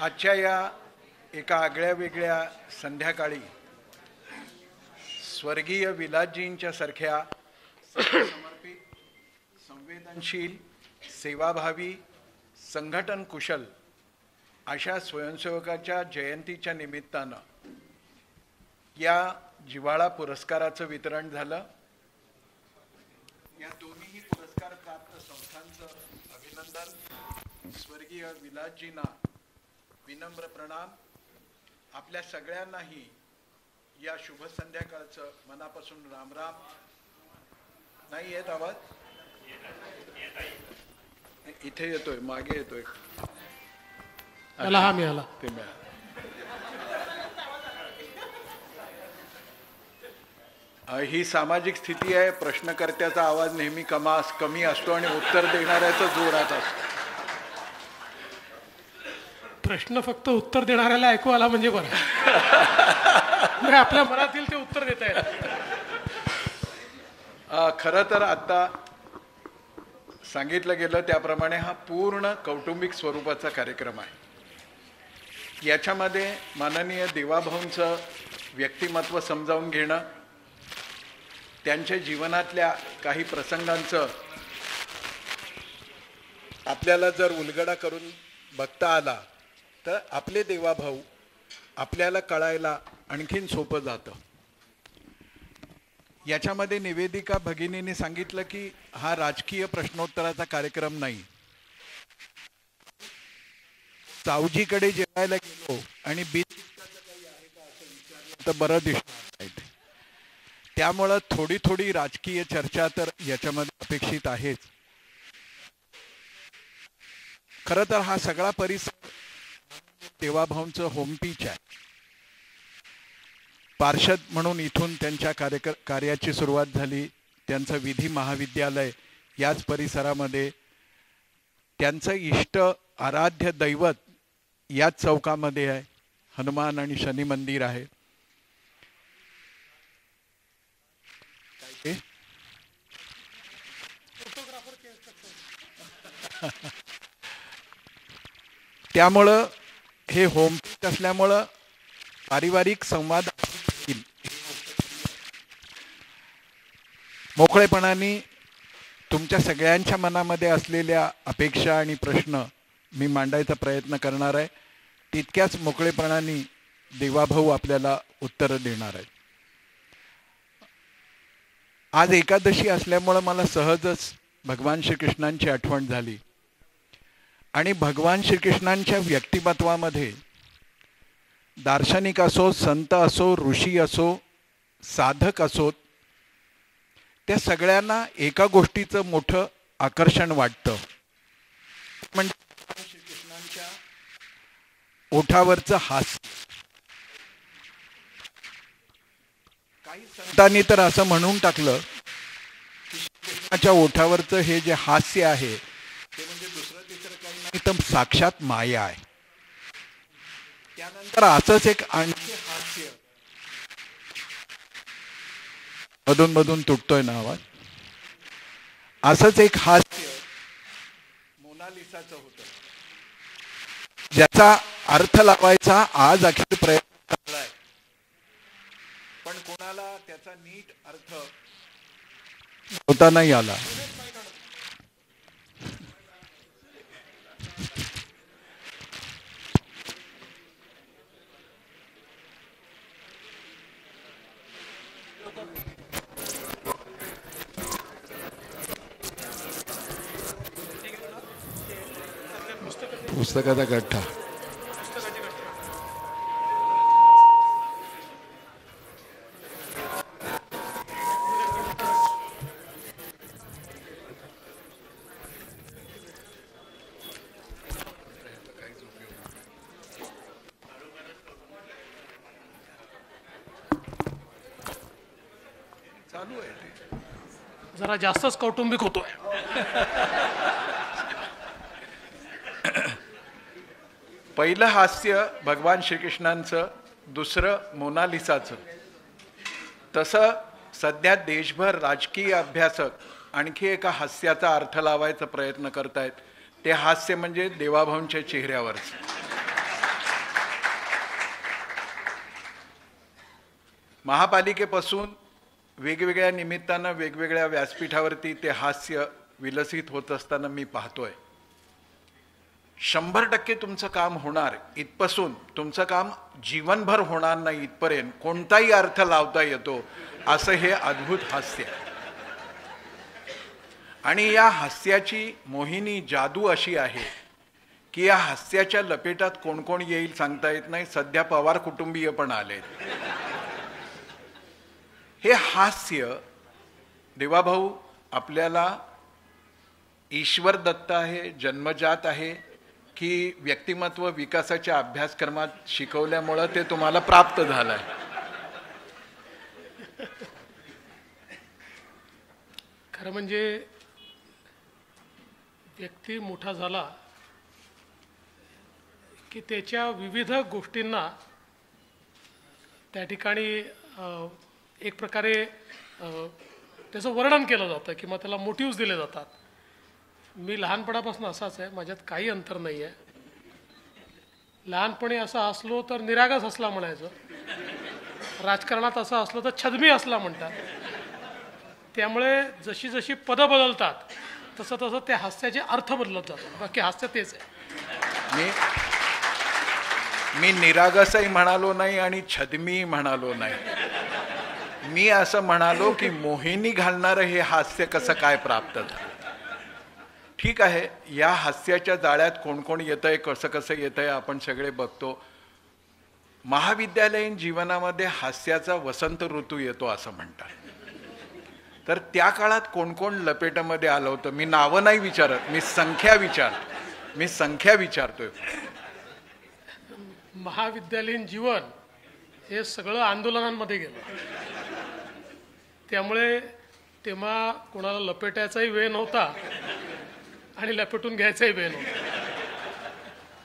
आजच्या या एका आगळ्या वेगळ्या संध्याकाळी स्वर्गीय विलासजींच्या सारख्या समर्पित, संवेदनशील, सेवाभावी, संघटन कुशल अशा स्वयंसेवकाच्या जयंतीच्या निमित्तानं या जिव्हाळा पुरस्काराचं वितरण झालं. या दोन्ही पुरस्कार प्राप्त संस्थांचं अभिनंदन. स्वर्गीय विलासजींना विनम्र प्रणाम. आपल्या सगळ्यांनाही या शुभ संध्याकाळचं मनापासून रामराम. नाही येत आवाज? इथे येतोय, मागे येतोय. हा मिळाला ते मिळाला. ही सामाजिक स्थिती आहे. प्रश्नकर्त्याचा आवाज नेहमी कमी असतो आणि उत्तर देणाऱ्याचा जोरात असतो. प्रश्न फक्त उत्तर देणाऱ्याला ऐकू आला म्हणजे बरं. आपल्या मनातील ते उत्तर देता येत. खरं तर आता सांगितलं गेलं त्याप्रमाणे हा पूर्ण कौटुंबिक स्वरूपाचा कार्यक्रम आहे. याच्यामध्ये माननीय देवाभाऊंचं व्यक्तिमत्व समजावून घेणं, त्यांच्या जीवनातल्या काही प्रसंगांचं आपल्याला जर उलगडा करून बघता आला तर आपले देवाभाऊ आपल्याला कळायला आणखीन सोपं जातं. याच्यामध्ये निवेदिका भगिनीने सांगितलं की हा राजकीय प्रश्नोत्तराचा कार्यक्रम नाही. सावजीकडे जेवायला गेलो आणि बिनपिक्ताचं काही आहे का असं विचारलं तर बरं दिसणार नाही. त्यामुळं थोडी राजकीय चर्चा तर याच्यामध्ये अपेक्षित आहेच. खरं तर हा सगळा परिसर देवाभाऊंचं होम पिच आहे. पार्षद म्हणून इथून त्यांच्या कार्याची सुरुवात झाली. त्यांचं विधी महाविद्यालय याच परिसरामध्ये, त्यांचं इष्ट आराध्य दैवत याच चौकामध्ये आहे. हनुमान आणि शनी मंदिर आहे. त्यामुळं हे होम पिच असल्यामुळं पारिवारिक संवाद मोकळेपणाने तुमच्या सगळ्यांच्या मनामध्ये असलेल्या अपेक्षा आणि प्रश्न मी मांडायचा प्रयत्न करणार आहे. तितक्याच मोकळेपणाने देवाभाऊ आपल्याला उत्तरं देणार आहेत. आज एकादशी असल्यामुळं मला सहजच भगवान श्रीकृष्णांची आठवण झाली. आणि भगवान श्रीकृष्णांच्या व्यक्तिमत्वामध्ये दार्शनिक असो, संत असो, ऋषी असो, साधक असोत, त्या सगळ्यांना एका गोष्टीचं मोठं आकर्षण वाटतं. म्हणजे भगवान श्रीकृष्णांच्या ओठावरचं हास्य. काही संतांनी तर असं म्हणून टाकलं की श्रीकृष्णाच्या ओठावरचं हे जे हास्य आहे ते म्हणजे दुसरं तिसरं काही नाही तर साक्षात माया आहे. त्यानंतर असंच एक आणखी हास्य मधून तुटतोय ना आवाज. असंच एक हास्य मोनालिसाचं होतं, ज्याचा अर्थ लावायचा आज अखेर प्रयत्न चाललाय, पण कोणाला त्याचा नीट अर्थ होता नाही आला. पुस्तकाचा गठ्ठा. चालू आहे, जरा जास्तच कौटुंबिक होतोय. पहिलं हास्य भगवान श्रीकृष्णांचं, दुसरं मोनालिसाचं. तसं सध्या देशभर राजकीय अभ्यासक आणखी एका हास्याचा अर्थ लावायचा प्रयत्न करतायत. ते हास्य म्हणजे देवाभाऊंच्या चेहऱ्यावरचं. महापालिकेपासून वेगवेगळ्या निमित्तानं वेगवेगळ्या व्यासपीठावरती ते हास्य विलसित होत असताना मी पाहतोय. 100% तुमचं काम होणार इथपासून तुमचं काम जीवनभर होणार नाही इथपर्यंत कोणताही अर्थ लावता येतो असं हे अद्भुत हास्य. आणि या हास्याची मोहिनी जादू अशी आहे की या हास्याच्या लपेटात कोण कोण येईल सांगता येत नाही. सध्या पवार कुटुंबीय पण आले. हे हास्य देवाभाऊ आपल्याला ईश्वर दत्त आहे, जन्मजात आहे की व्यक्तिमत्व विकासाच्या अभ्यासक्रमात शिकवल्यामुळं ते तुम्हाला प्राप्त झालंय? खरं म्हणजे व्यक्ती मोठा झाला की त्याच्या विविध गोष्टींना त्या ठिकाणी एक प्रकारे त्याचं वर्णन केलं जातं किंवा त्याला मोटिव्स दिले जातात. मी लहानपणापासून असाच आहे, माझ्यात काही अंतर नाही आहे. लहानपणी असं असलो तर निरागस असला म्हणायचं, राजकारणात असं असलं तर छदमी असला म्हणतात. त्यामुळे जशी जशी पदं बदलतात तसं तसं त्या हास्याचे अर्थ बदलत जातात. बाकी हास्य तेच आहे. मी निरागसही म्हणालो नाही आणि छदमी म्हणालो नाही. मी असं म्हणालो की मोहिनी घालणारं हे हास्य कसं काय प्राप्त झालं. ठीक आहे, या हास्याच्या जाळ्यात कोण कोण येतंय, कसं कसं येतंय आपण सगळे बघतो. महाविद्यालयीन जीवनामध्ये हास्याचा वसंत ऋतू येतो असं म्हणतात. तर त्या काळात कोण कोण लपेटामध्ये आलं होतं? मी नावं नाही विचारत, मी संख्या विचारतोय. महाविद्यालयीन जीवन हे सगळं आंदोलनांमध्ये गेलं. त्यामुळे तेव्हा कोणाला लपेटायचाही वेळ नव्हता आणि लपेटून घ्यायचाही वेळ नव्हता.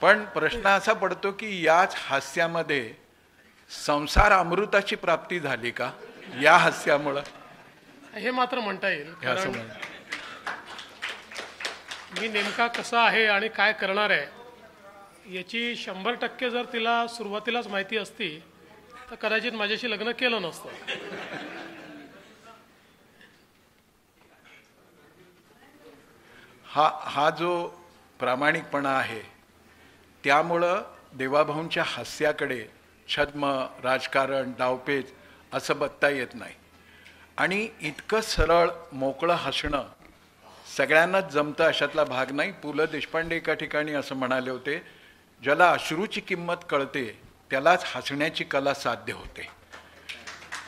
पण प्रश्न असा पडतो की याच हास्यामध्ये संसार अमृताची प्राप्ती झाली का या हास्यामुळं? हे मात्र म्हणता येईल. कारण मी नेमका कसा आहे आणि काय करणार आहे याची 100% जर तिला सुरुवातीलाच माहिती असती तर कदाचित माझ्याशी लग्न केलं नसतं. हा जो प्रामाणिकपणा आहे त्यामुळं देवाभाऊंच्या हास्याकडे छद्म, राजकारण, डावपेच असं बघता येत नाही. आणि इतकं सरळ मोकळं हसणं सगळ्यांनाच जमतं अशातला भाग नाही. पु ल देशपांडे एका ठिकाणी असं म्हणाले होते, ज्याला अश्रूची किंमत कळते त्यालाच हसण्याची कला साध्य होते.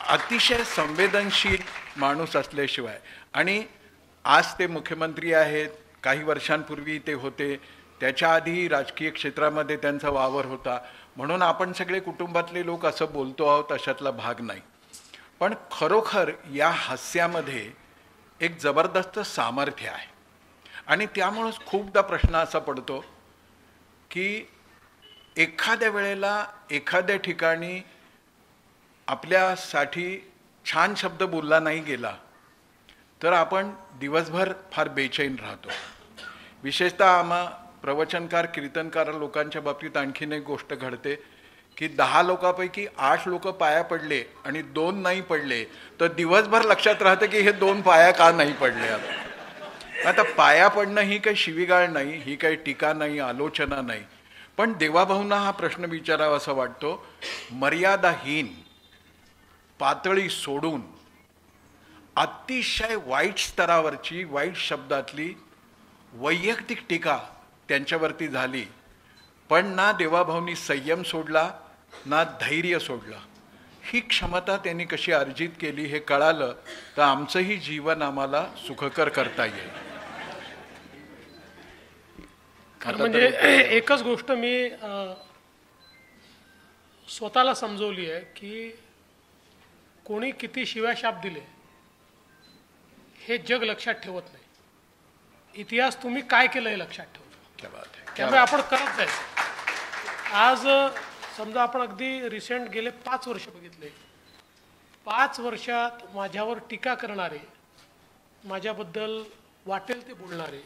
अतिशय संवेदनशील माणूस असल्याशिवाय. आणि आज ते मुख्यमंत्री आहेत, काही वर्षांपूर्वी ते होते, त्याच्या आधी राजकीय क्षेत्रामध्ये त्यांचा वावर होता. म्हणून आपण सगळे कुटुंबातले लोक असं बोलतो आहोत अशातला भाग नाही. पण खरोखर या हास्यामध्ये एक जबरदस्त सामर्थ्य आहे. आणि त्यामुळंच खूपदा प्रश्न असा पडतो की एखाद्या वेळेला एखाद्या ठिकाणी आपल्यासाठी छान शब्द बोलला नाही गेला तर आपण दिवसभर फार बेचैन राहतो. विशेषतः आम्हा प्रवचनकार, कीर्तनकार लोकांच्या बाबतीत आणखीन एक गोष्ट घडते की 10 लोकांपैकी 8 लोक पाया पडले आणि 2 नाही पडले तर दिवसभर लक्षात राहतं की हे 2 पाया का नाही पडले. आता पाया पडणं ही काही शिवीगाळ नाही, ही काही टीका नाही, आलोचना नाही. पण देवाभाऊंना हा प्रश्न विचारावा असा वाटतो, मर्यादाहीन पातळी सोडून अतिशय वाईट स्तरावरची, वाईट शब्दातली वैयक्तिक टीका त्यांच्यावरती झाली, पण ना देवाभाऊंनी संयम सोडला ना धैर्य सोडलं. ही क्षमता त्यांनी कशी अर्जित केली हे कळालं तर आमचंही जीवन आम्हाला सुखकर करता येईल. म्हणजे एकच गोष्ट मी स्वतःला समजवली आहे की कोणी किती शिव्याशाप दिले हे जग लक्षात ठेवत नाही, इतिहास तुम्ही काय केलं हे लक्षात ठेवतो. त्यामुळे आपण करत जायचं. आज समजा आपण अगदी रिसेंट गेले 5 वर्ष बघितले, 5 वर्षात माझ्यावर टीका करणारे, माझ्याबद्दल वाटेल ते बोलणारे,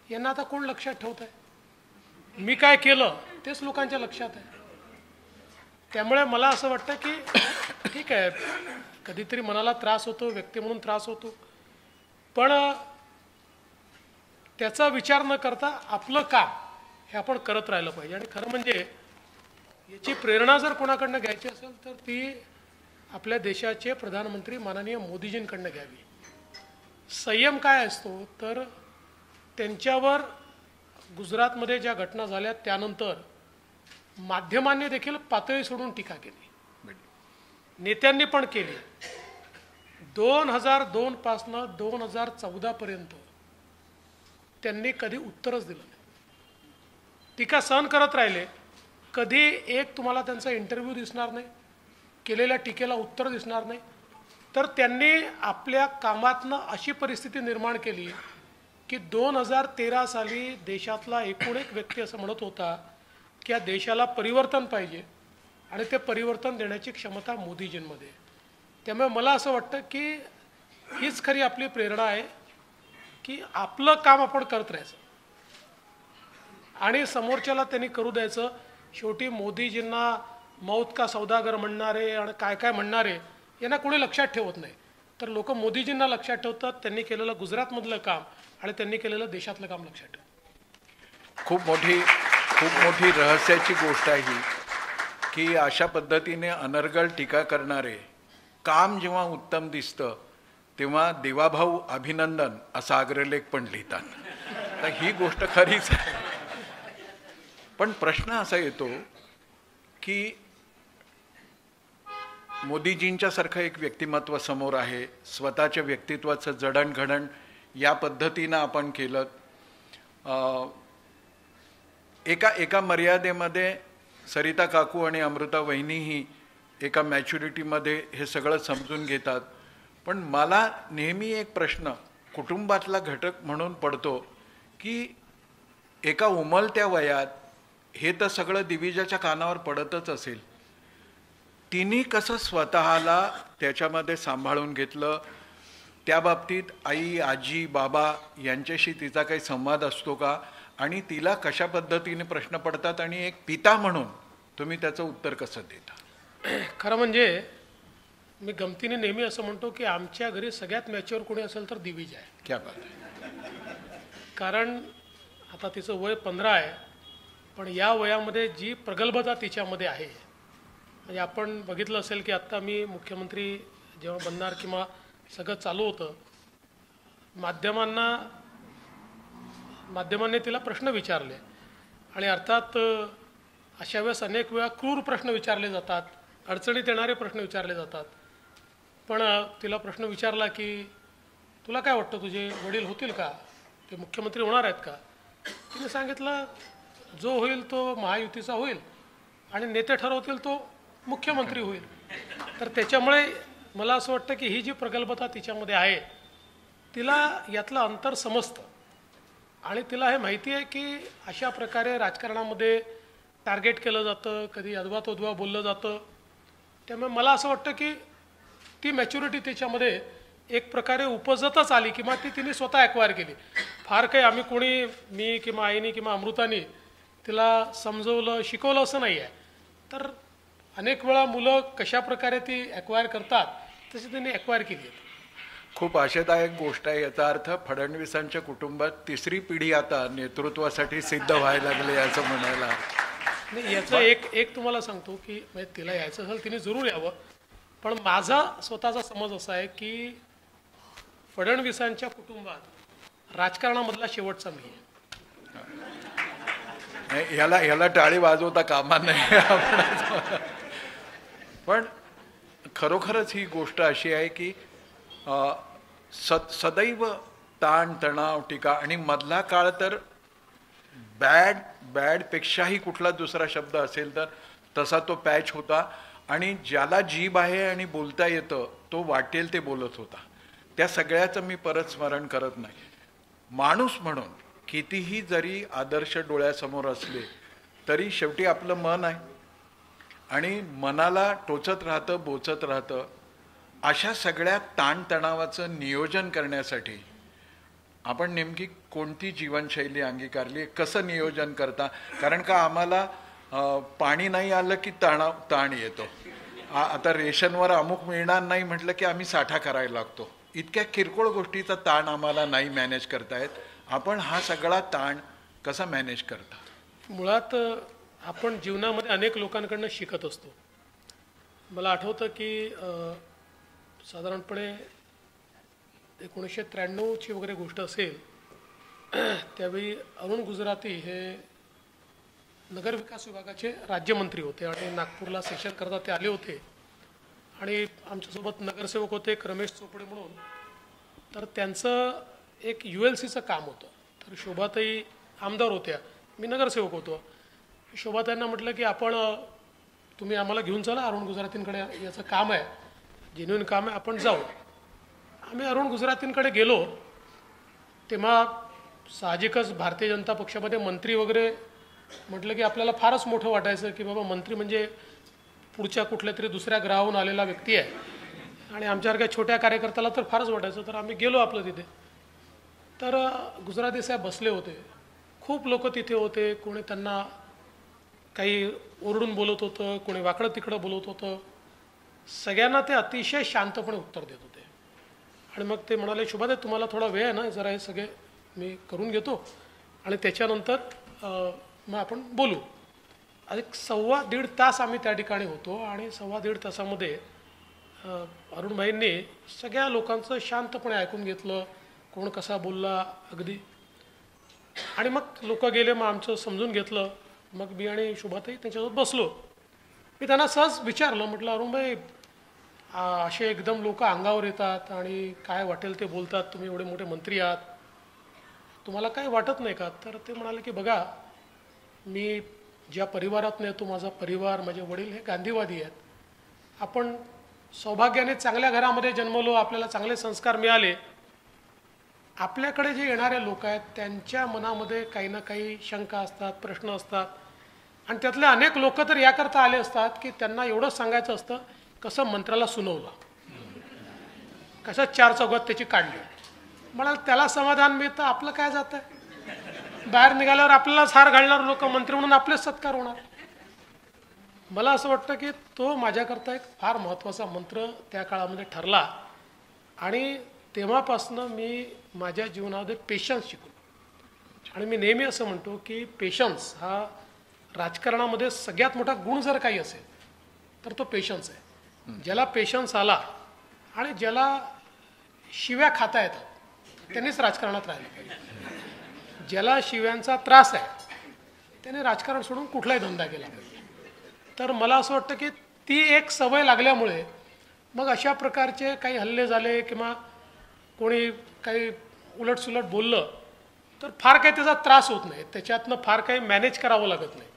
यांना आता कोण लक्षात ठेवत आहे? मी काय केलं तेच लोकांच्या लक्षात आहे. त्यामुळे मला असं वाटतं की ठीक आहे, कधीतरी मनाला त्रास होतो, व्यक्ती म्हणून त्रास होतो, पण त्याचा विचार न करता आपलं काम हे आपण करत राहिलं पाहिजे. आणि खरं म्हणजे याची प्रेरणा जर कोणाकडनं घ्यायची असेल तर ती आपल्या देशाचे प्रधानमंत्री माननीय मोदीजींकडनं घ्यावी. संयम काय असतो तर त्यांच्यावर गुजरातमध्ये ज्या घटना झाल्या त्यानंतर माध्यमांनी देखील पातळी सोडून टीका केली, नेत्यांनी पण केली. 2002 पासनं 2014 पर्यंत त्यांनी कधी उत्तरच दिलं नाही, टीका सहन करत राहिले. कधी एक तुम्हाला त्यांचा इंटरव्ह्यू दिसणार नाही, केलेल्या टीकेला उत्तर दिसणार नाही. तर त्यांनी आपल्या कामातनं अशी परिस्थिती निर्माण केली की 2013 साली देशातला एकूण एक व्यक्ती असं म्हणत होता की या देशाला परिवर्तन पाहिजे आणि ते परिवर्तन देण्याची क्षमता मोदीजींमध्ये. त्यामुळे मला असं वाटतं की हीच खरी आपली प्रेरणा आहे की आपलं काम आपण करत राहायचं आणि समोरच्याला त्यांनी करू द्यायचं. शेवटी मोदीजींना मौत का सौदागर म्हणणारे आणि काय काय म्हणणारे यांना कोणी लक्षात ठेवत नाही, तर लोक मोदीजींना लक्षात ठेवतात, त्यांनी केलेलं गुजरातमधलं काम आणि त्यांनी केलेलं देशातलं काम लक्षात ठेवतात. खूप मोठी रहस्याची गोष्ट आहे ही की अशा पद्धतीने अनर्गळ टीका करणारे काम जेव्हा उत्तम दिसतं तेव्हा देवाभाऊ अभिनंदन असा अग्रलेख पण लिहितात. तर ही गोष्ट खरीच आहे. पण प्रश्न असा येतो की मोदीजींच्या सारखं एक व्यक्तिमत्व समोर आहे, स्वतःच्या व्यक्तित्वाचं जडणघडण या पद्धतीनं आपण केलं. एका मर्यादेमध्ये सरिता काकू आणि अमृता वहिनीही एका मॅच्युरिटीमध्ये हे सगळं समजून घेतात. पण मला नेहमी एक प्रश्न कुटुंबातला घटक म्हणून पडतो की एका उमलत्या वयात हे तर सगळं दिविजाच्या कानावर पडतच असेल, तिने कसं स्वतःला त्याच्यामध्ये सांभाळून घेतलं? त्या बाबतीत आई, आजी, बाबा यांच्याशी तिचा काही संवाद असतो का? आणि तिला कशा पद्धतीने प्रश्न पडतात आणि एक पिता म्हणून तुम्ही त्याचं उत्तर कसं देता? खरं म्हणजे मी गमतीने नेहमी असं म्हणतो की आमच्या घरी सगळ्यात मॅच्युअर कोणी असेल तर दिविज आहे. क्या बात आहे. कारण आता तिचं वय 15 आहे, पण या वयामध्ये जी प्रगल्भता तिच्यामध्ये आहे, म्हणजे आपण बघितलं असेल की आत्ता मी मुख्यमंत्री जेव्हा बनणार किंवा सगळं चालू होतं, माध्यमांनी तिला प्रश्न विचारले आणि अर्थात अशा वेळेस अनेक वेळा क्रूर प्रश्न विचारले जातात, अडचणीत येणारे प्रश्न विचारले जातात. पण तिला प्रश्न विचारला की तुला काय वाटतं, तुझे वडील होतील का, ते मुख्यमंत्री होणार आहेत का? तिने सांगितलं जो होईल तो महायुतीचा होईल आणि नेते ठरवतील तो मुख्यमंत्री होईल. तर त्याच्यामुळे मला असं वाटतं की ही जी प्रगल्भता तिच्यामध्ये आहे तिला यातलं अंतर समजतं आणि तिला हे माहिती आहे की अशा प्रकारे राजकारणामध्ये टार्गेट केलं जातं, कधी अद्वा बोललं जातं. त्यामुळे मला असं वाटतं की ती मॅच्युरिटी त्याच्यामध्ये एक प्रकारे उपजतच आली किंवा ती तिने स्वतः ॲक्वायर केली. फार काही आम्ही कोणी, मी किंवा आईनी किंवा अमृतानी तिला समजवलं, शिकवलं असं नाही आहे. तर अनेक वेळा मुलं कशा प्रकारे ती ॲक्वायर करतात तशी त्यांनी ॲक्वायर केली आहे. खूप आशादायक गोष्ट आहे. याचा अर्थ फडणवीसांच्या कुटुंबात तिसरी पिढी आता नेतृत्वासाठी सिद्ध व्हायला लागली असं म्हणायला. नाही, याचं एक तुम्हाला सांगतो की म्हणजे तिला यायचं असेल तिने जरूर यावं, पण माझा स्वतःचा समज असा आहे की फडणवीसांच्या कुटुंबात राजकारणामधला शेवटचा मी आहे. ह्याला टाळी वाजवता कामा नाही. पण खरोखरच ही गोष्ट अशी आहे की सदैव ताण तणाव टीका आणि मधला काळ तर बॅडपेक्षाही कुठला दुसरा शब्द असेल तर तसा तो पॅच होता. आणि ज्याला जीभ आहे आणि बोलता येतं तो वाटेल ते बोलत होता. त्या सगळ्याचं मी परत स्मरण करत नाही. माणूस म्हणून कितीही जरी आदर्श डोळ्यासमोर असले तरी शेवटी आपलं मन आहे आणि मनाला टोचत राहतं, बोचत राहतं. अशा सगळ्या ताणतणावाचं नियोजन करण्यासाठी आपण नेमकी कोणती जीवनशैली अंगीकारली, कसं नियोजन करता? कारण का आम्हाला पाणी नाही आलं की ताण येतो. आता रेशनवर अमुक मिळणार नाही म्हटलं की आम्ही साठा करायला लागतो. इतक्या किरकोळ गोष्टीचा ताण आम्हाला नाही मॅनेज करता येत. आपण हा सगळा ताण कसा मॅनेज करता? मुळात आपण जीवनामध्ये अनेक लोकांकडनं शिकत असतो. मला आठवतं की साधारणपणे 1993ची वगैरे गोष्ट असेल. त्यावेळी अरुण गुजराती हे नगरविकास विभागाचे राज्यमंत्री होते आणि नागपूरला सेशन करता ते आले होते. आणि आमच्यासोबत नगरसेवक होते एक रमेश चोपडे म्हणून. तर त्यांचं एक ULCचं काम होतं. तर शोभाताई आमदार होत्या, मी नगरसेवक होतो. शोभाताईंना म्हटलं की तुम्ही आम्हाला घेऊन चला, अरुण गुजरातींकडे याचं काम आहे, जेन्युइन काम आहे, आपण जाऊ. आम्ही अरुण गुजरातींकडे गेलो. तेव्हा साहजिकच भारतीय जनता पक्षामध्ये मंत्री वगैरे म्हटलं की आपल्याला फारच मोठं वाटायचं की बाबा मंत्री म्हणजे पुढच्या कुठल्या तरी दुसऱ्या ग्रहाहून आलेला व्यक्ती आहे. आणि आमच्यासारख्या छोट्या कार्यकर्त्याला तर फारच वाटायचं. तर आम्ही गेलो आपलं तिथे. तर गुजराती साहेब बसले होते. खूप लोक तिथे होते. कोणी त्यांना काही ओरडून बोलत होतं, कोणी वाकडं तिकडं बोलत होतं. सगळ्यांना ते अतिशय शांतपणे उत्तर देत होते. आणि मग ते म्हणाले, शोभाताई तुम्हाला थोडा वेळ आहे ना, जरा हे सगळे मी करून घेतो आणि त्याच्यानंतर मग आपण बोलू. एक 1.25 तास आम्ही त्या ठिकाणी होतो. आणि 1.25 तासामध्ये अरुणभाईंनी सगळ्या लोकांचं शांतपणे ऐकून घेतलं, कोण कसा बोलला अगदी. आणि मग लोक गेले, मग आमचं समजून घेतलं. मग मी आणि शोभाताई त्यांच्यासोबत बसलो. मी त्यांना सहज विचारलं, म्हटलं अरुणभाई असे एकदम लोक अंगावर येतात आणि काय वाटेल ते बोलतात, तुम्ही एवढे मोठे मंत्री आहात, तुम्हाला काय वाटत नाही का? तर ते म्हणाले की बघा, मी ज्या परिवारात येतो, माझा परिवार, माझे वडील हे गांधीवादी आहेत. आपण सौभाग्याने चांगल्या घरामध्ये जन्मलो, आपल्याला चांगले संस्कार मिळाले. आपल्याकडे जे येणारे लोक आहेत त्यांच्या मनामध्ये काही ना काही शंका असतात, प्रश्न असतात. आणि त्यातले अनेक लोक तर याकरता आले असतात की त्यांना एवढंच सांगायचं असतं कसं मंत्र्याला सुनवलं, कसं 4 चौघात त्याची काढली. मला त्याला समाधान मिळतं, आपलं काय जातं. बाहेर निघाल्यावर आपल्यालाच हार घालणार लोक, मंत्री म्हणून आपलेच सत्कार होणार. मला असं वाटतं की तो माझ्याकरता एक फार महत्त्वाचा मंत्र त्या काळामध्ये ठरला. आणि तेव्हापासनं मी माझ्या जीवनामध्ये पेशन्स शिकलो. आणि मी नेहमी असं म्हणतो की पेशन्स हा राजकारणामध्ये सगळ्यात मोठा गुण जर काही असेल तर तो पेशन्स आहे. ज्याला पेशन्स आला आणि ज्याला शिव्या खाता येतात त्यांनीच राजकारणात राहिलं पाहिजे. ज्याला शिव्यांचा त्रास आहे त्याने राजकारण सोडून कुठलाही धंदा केला पाहिजे. तर मला असं वाटतं की ती एक सवय लागल्यामुळे मग अशा प्रकारचे काही हल्ले झाले किंवा कोणी काही उलटसुलट बोललं तर फार काही त्याचा त्रास होत नाही, त्याच्यातनं फार काही मॅनेज करावं लागत नाही.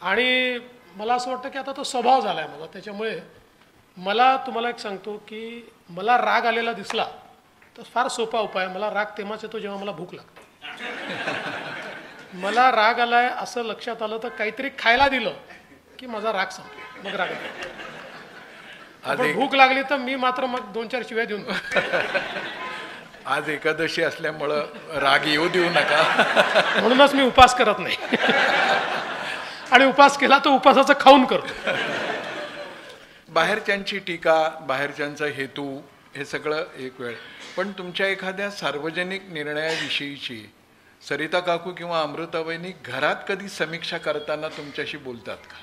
आणि मला असं वाटतं की आता तो स्वभाव झाला आहे माझा. त्याच्यामुळे मला तुम्हाला एक सांगतो की मला राग आलेला दिसला तर फार सोपा उपाय. मला राग तेव्हाच येतो जेव्हा मला भूक लागते. मला राग आलाय असं लक्षात आलं तर काहीतरी खायला दिलं की माझा राग संपला, मग राग आला. भूक लागली तर मी मात्र मग 2-4 शिव्या देऊन. आज एकादशी असल्यामुळं राग येऊ देऊ नका, म्हणूनच मी उपास करत नाही. आणि उपास केला तर उपासाचं खाऊन करतो. बाहेरच्यांची टीका, बाहेरच्यांचा हेतू, हे सगळं एक वेळ. पण तुमच्या एखाद्या सार्वजनिक निर्णयाविषयीची सरिता काकू किंवा अमृताबाईंनी घरात कधी समीक्षा करताना तुमच्याशी बोलतात का?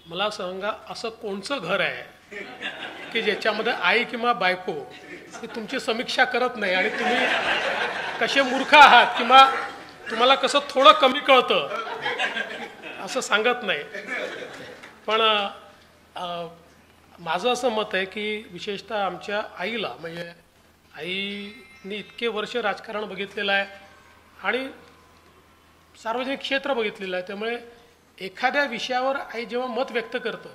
मला सांगा, असं कोणचं घर आहे की ज्याच्यामध्ये आई किंवा बायको ही तुमची समीक्षा करत नाही आणि तुम्ही कसे मूर्ख आहात किंवा तुम्हाला कसं थोडं कमी कळतं असं सांगत नाही. पण माझं असं मत आहे की विशेषतः आमच्या आईला, म्हणजे आईने इतके वर्ष राजकारण बघितलेलं आहे आणि सार्वजनिक क्षेत्र बघितलेलं आहे. त्यामुळे एखाद्या विषयावर आई जेव्हा मत व्यक्त करतं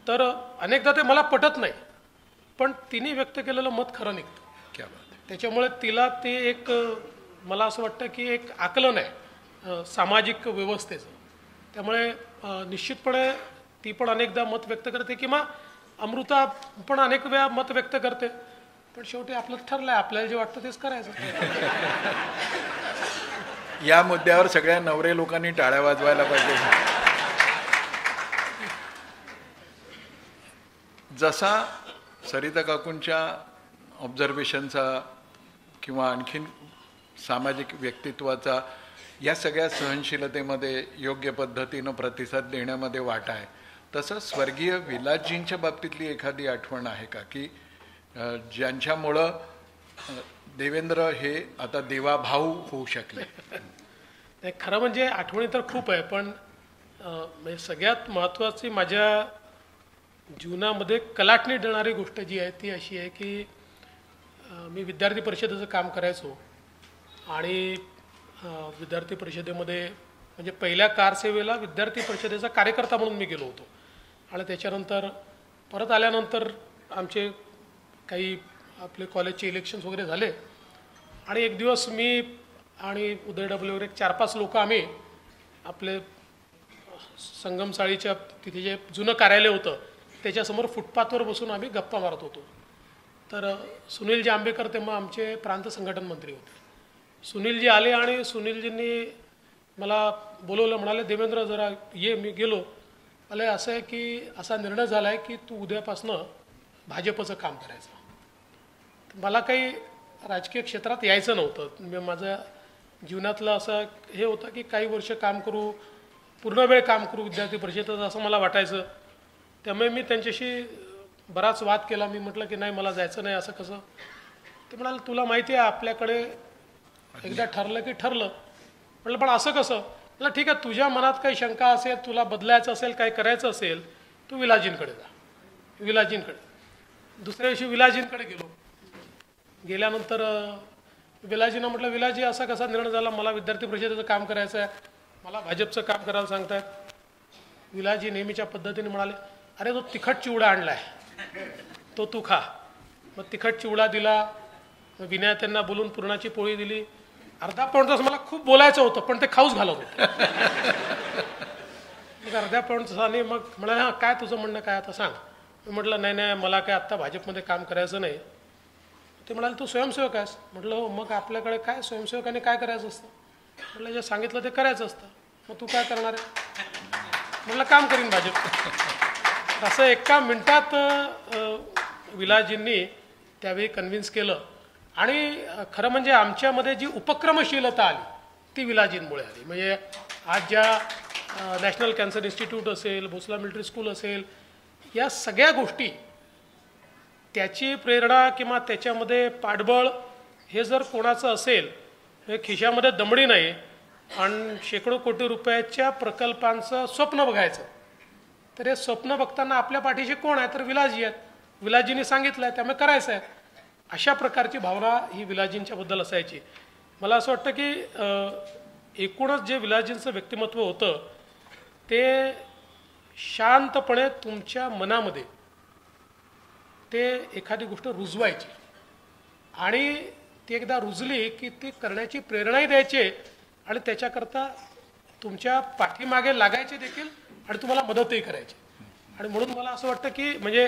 तर अनेकदा ते मला पटत नाही, पण तिने व्यक्त केलेलं मत खरं निघतं. क्या बात आहे. त्याच्यामुळे तिला ते एक, मला असं वाटतं की एक आकलन आहे सामाजिक व्यवस्थेचं. त्यामुळे निश्चितपणे ती पण अनेकदा मत व्यक्त करते किंवा अमृता पण अनेक वेळा मत व्यक्त करते. पण शेवटी आपलं ठरलंय, आपल्याला जे वाटतं तेच करायचं. या मुद्द्यावर सगळ्या नवरे लोकांनी टाळ्या वाजवायला पाहिजे. जसा सरिता काकूंच्या ऑब्झर्वेशनचा किंवा आणखीन सामाजिक व्यक्तित्वाचा या सगळ्या सहनशीलतेमध्ये योग्य पद्धतीनं प्रतिसाद देण्यामध्ये वाटा आहे, तसं स्वर्गीय विलासजींच्या बाबतीतली एखादी आठवण आहे का की ज्यांच्यामुळं देवेंद्र हे आता देवाभाऊ होऊ शकले? नाही, खरं म्हणजे आठवणी तर खूप आहे, पण म्हणजे सगळ्यात महत्त्वाची माझ्या जीवनामध्ये कलाटणी देणारी गोष्ट जी आहे ती अशी आहे की मी विद्यार्थी परिषदेचं काम करायचो आणि विद्यार्थी परिषदेमध्ये म्हणजे पहिल्या कारसेवेला विद्यार्थी परिषदेचा कार्यकर्ता म्हणून मी गेलो होतो आणि त्याच्यानंतर परत आल्यानंतर आमचे काही आपले कॉलेजचे इलेक्शन्स वगैरे झाले आणि एक दिवस मी आणि उदय डबले वगैरे 4-5 लोक आम्ही आपले संगमसाळीच्या तिथे जे जुनं कार्यालय होतं त्याच्यासमोर फुटपाथवर बसून आम्ही गप्पा मारत होतो. तर सुनीलजी आंबेकर तेव्हा आमचे प्रांत संघटन मंत्री होते. सुनीलजी आले आणि सुनीलजींनी मला बोलवलं, म्हणाले देवेंद्र जरा ये. मी गेलो. मला असं आहे की असा निर्णय झाला आहे की तू उद्यापासनं भाजपचं काम करायचं. मला काही राजकीय क्षेत्रात यायचं नव्हतं. माझं जीवनातलं असं हे होतं की काही वर्ष काम करू, पूर्ण वेळ काम करू विद्यार्थी परिषदेत असं मला वाटायचं. त्यामुळे मी त्यांच्याशी बराच वाद केला. मी म्हटलं की नाही मला जायचं नाही. असं कसं? ते म्हणाले तुला माहिती आहे आपल्याकडे एकदा ठरलं की ठरलं. म्हटलं पण असं कसं? म्हटलं ठीक आहे, तुझ्या मनात काही शंका असेल, तुला बदलायचं असेल, काही करायचं असेल, तू विलासजींकडे जा. विलासजींकडे. दुसऱ्या दिवशी विलासजींकडे गेलो. गेल्यानंतर विलासजींना म्हटलं विलासजी असा कसा निर्णय झाला, मला विद्यार्थी परिषदेचं काम करायचं आहे, मला भाजपचं काम करायला सांगतायत. विलासजी नेहमीच्या पद्धतीने म्हणाले अरे तो तिखट चिवडा आणला आहे, तो तू खा. मग तिखट चिवडा दिला. मग विनय त्यांना बोलून पुरणाची पोळी दिली. अर्धा पाऊण तास मला खूप बोलायचं होतं पण ते खाऊच घालत होतं. मग अर्ध्या पाऊण तासाने मग म्हणाले हां काय तुझं म्हणणं काय आता सांग. मी म्हटलं नाही नाही मला काय आत्ता भाजपमध्ये काम करायचं नाही. ते म्हणाले तू स्वयंसेवक आहेस. म्हटलं हो. मग आपल्याकडे काय स्वयंसेवकाने काय करायचं असतं? म्हटलं जे सांगितलं ते करायचं असतं. मग तू काय करणार आहे? म्हटलं काम करीन भाजप. असं एका मिनिटात विलासजींनी त्यावेळी कन्व्हिन्स केलं. आणि खरं म्हणजे आमच्यामध्ये जी उपक्रमशीलता आली ती विलासजींमुळे आली. म्हणजे आज ज्या नॅशनल कॅन्सर इन्स्टिट्यूट असेल, भोसला मिलिटरी स्कूल असेल, या सगळ्या गोष्टी त्याची प्रेरणा किंवा त्याच्यामध्ये पाठबळ हे जर कोणाचं असेल, हे खिशामध्ये दमडी नाही आणि शेकडो कोटी रुपयाच्या प्रकल्पांचं स्वप्न बघायचं, तर हे स्वप्न बघताना आपल्या पाठीशी कोण आहे तर विलासजी आहेत. विलासजींनी सांगितलं आहे त्यामुळे करायचं आहे. अशा प्रकारची भावना ही विलासजींच्याबद्दल असायची. मला असं वाटतं की एकूणच जे विलासजींचं व्यक्तिमत्व होतं ते शांतपणे तुमच्या मनामध्ये ते एखादी गोष्ट रुजवायची आणि ती एकदा रुजली की ती करण्याची प्रेरणाही द्यायची आणि त्याच्याकरता तुमच्या पाठीमागे लागायचे देखील आणि तुम्हाला मदतही करायची. आणि म्हणून मला असं वाटतं की म्हणजे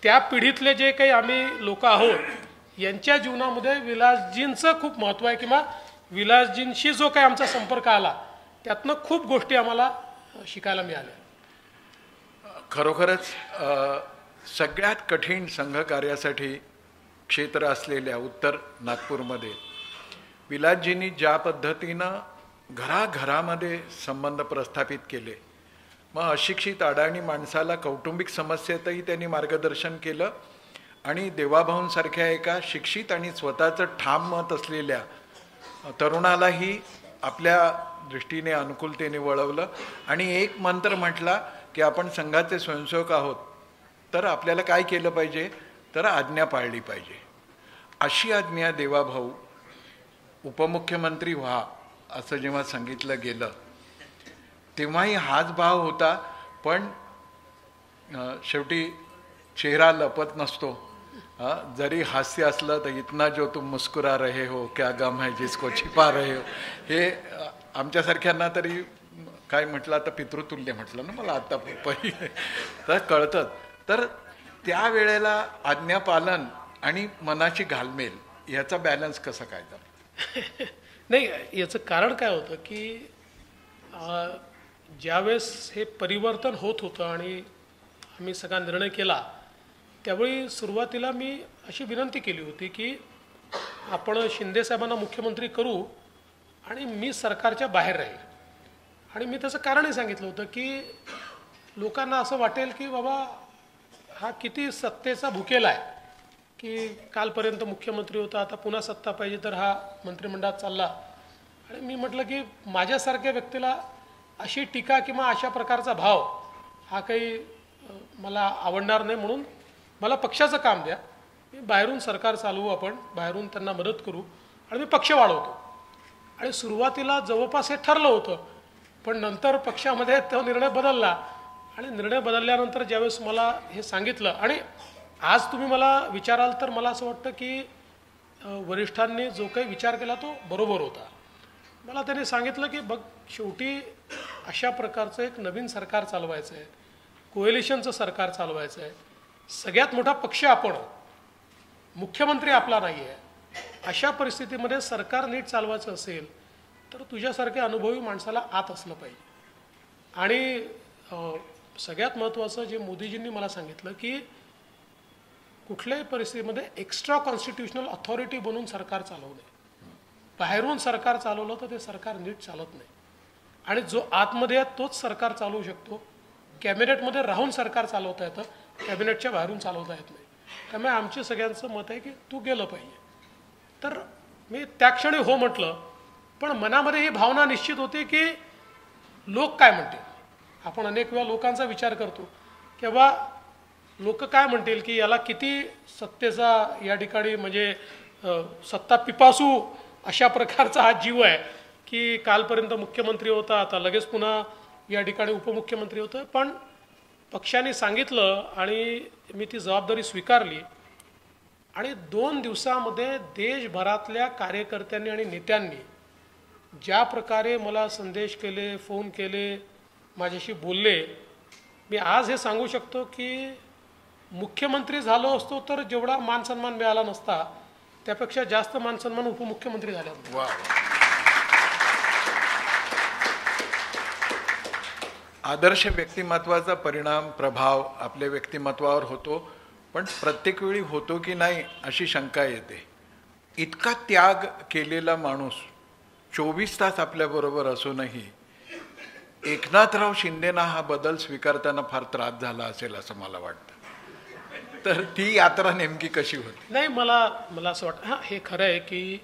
त्या पिढीतले जे काही आम्ही लोक आहोत यांच्या जीवनामध्ये विलासजींचं खूप महत्त्व आहे किंवा विलासजींशी जो काही आमचा संपर्क आला त्यातनं खूप गोष्टी आम्हाला शिकायला मिळाल्या. खरोखरच सगळ्यात कठीण संघकार्यासाठी क्षेत्र असलेल्या उत्तर नागपूरमध्ये विलासजींनी ज्या पद्धतीनं घराघरामध्ये संबंध प्रस्थापित केले, मग अशिक्षित अडाणी माणसाला कौटुंबिक समस्येतही त्यांनी मार्गदर्शन केलं आणि देवाभाऊंसारख्या एका शिक्षित आणि स्वतःचं ठाम मत असलेल्या तरुणालाही आपल्या दृष्टीने अनुकूलतेने वळवलं आणि एक मंत्र म्हटला की आपण संघाचे स्वयंसेवक आहोत तर आपल्याला काय केलं पाहिजे तर आज्ञा पाळली पाहिजे. अशी आज्ञा देवाभाऊ उपमुख्यमंत्री व्हा असं जेव्हा सांगितलं गेलं तेव्हाही हाच भाव होता. पण शेवटी चेहरा लपत नसतो. जरी हास्य असलं तर इतना जो तुम मुस्कुरा रहे हो क्या गम है जिसको छिपा रहे हो, हे आमच्यासारख्यांना तरी काय म्हटलं आता पितृतुल्य म्हटलं ना मला आता पहिले तर कळतं. तर त्यावेळेला आज्ञापालन आणि मनाची घालमेल ह्याचा बॅलन्स कसा काय तर नाही, याचं कारण काय होतं की ज्यावेळेस हे परिवर्तन होत होतं आणि आम्ही सगळा निर्णय केला त्यावेळी सुरुवातीला मी अशी विनंती केली होती की आपण शिंदे साहेबांना मुख्यमंत्री करू आणि मी सरकारच्या बाहेर राहील. आणि मी त्याचं कारणही सांगितलं होतं की लोकांना असं वाटेल की बाबा हा किती सत्तेचा भुकेला आहे, की कालपर्यंत मुख्यमंत्री होता, आता पुन्हा सत्ता पाहिजे तर हा मंत्रिमंडळात चालला. आणि मी म्हटलं की माझ्यासारख्या व्यक्तीला अशी टीका किंवा अशा प्रकारचा भाव हा काही मला आवडणार नाही, म्हणून मला पक्षाचं काम द्या, मी बाहेरून सरकार चालवू, आपण बाहेरून त्यांना मदत करू आणि मी पक्ष वाढवतो. आणि सुरुवातीला जवळपास हे ठरलं होतं, पण नंतर पक्षामध्ये तो निर्णय बदलला. आणि निर्णय बदलल्यानंतर ज्यावेळेस मला हे सांगितलं, आणि आज तुम्ही मला विचाराल तर मला असं वाटतं की वरिष्ठांनी जो काही विचार केला तो बरोबर होता. मला त्यांनी सांगितलं की बघ, शेवटी अशा प्रकारचं एक नवीन सरकार चालवायचं आहे, कोएलिशनचं सरकार चालवायचं आहे, सगळ्यात मोठा पक्ष आपण, मुख्यमंत्री आपला नाही आहे, अशा परिस्थितीमध्ये सरकार नीट चालवायचं असेल तर तुझ्यासारख्या अनुभवी माणसाला आत असलं पाहिजे. आणि सगळ्यात महत्त्वाचं जे मोदीजींनी मला सांगितलं की कुठल्याही परिस्थितीमध्ये एक्स्ट्रा कॉन्स्टिट्युशनल अथॉरिटी बनून सरकार चालवू नये. बाहेरून सरकार चालवलं तर ते सरकार नीट चालत नाही, आणि जो आतमध्ये आहे तोच सरकार चालवू शकतो. कॅबिनेटमध्ये राहून सरकार चालवता येतं, कॅबिनेटच्या बाहेरून चालवता येत नाही. त्यामुळे आमचे सगळ्यांचं मत आहे की तू गेलं पाहिजे. तर मी त्या क्षणी हो म्हटलं, पण मनामध्ये ही भावना निश्चित होती की लोक काय म्हणतील. आपण अनेक वेळा लोकांचा विचार करतो की बाबा लोक काय म्हणतील, की याला किती सत्तेचा या ठिकाणी म्हणजे सत्ता पिपासू अशा प्रकारचा हा जीव आहे की कालपर्यंत मुख्यमंत्री होता, आता लगेच पुन्हा या ठिकाणी उपमुख्यमंत्री होतं. पण पक्षाने सांगितलं आणि मी ती जबाबदारी स्वीकारली. आणि 2 दिवसामध्ये देशभरातल्या कार्यकर्त्यांनी आणि नेत्यांनी ज्या प्रकारे मला संदेश केले, फोन केले, माझ्याशी बोलले, मी आज हे सांगू शकतो की मुख्यमंत्री झालो असतो तर जेवढा मानसन्मान मिळाला नसता त्यापेक्षा जास्त मानसन्मान उपमुख्यमंत्री झाले. आदर्श व्यक्तिमत्वाचा परिणाम, प्रभाव आपल्या व्यक्तिमत्वावर होतो, पण प्रत्येक वेळी होतो की नाही अशी शंका येते. इतका त्याग केलेला माणूस 24 तास आपल्याबरोबर असूनही एकनाथराव शिंदेना हा बदल स्वीकारताना फार त्रास झाला असेल असं मला वाटतं. तर ती यात्रा नेमकी कशी होती? नाही, मला असं वाटतं, हां हे खरं आहे की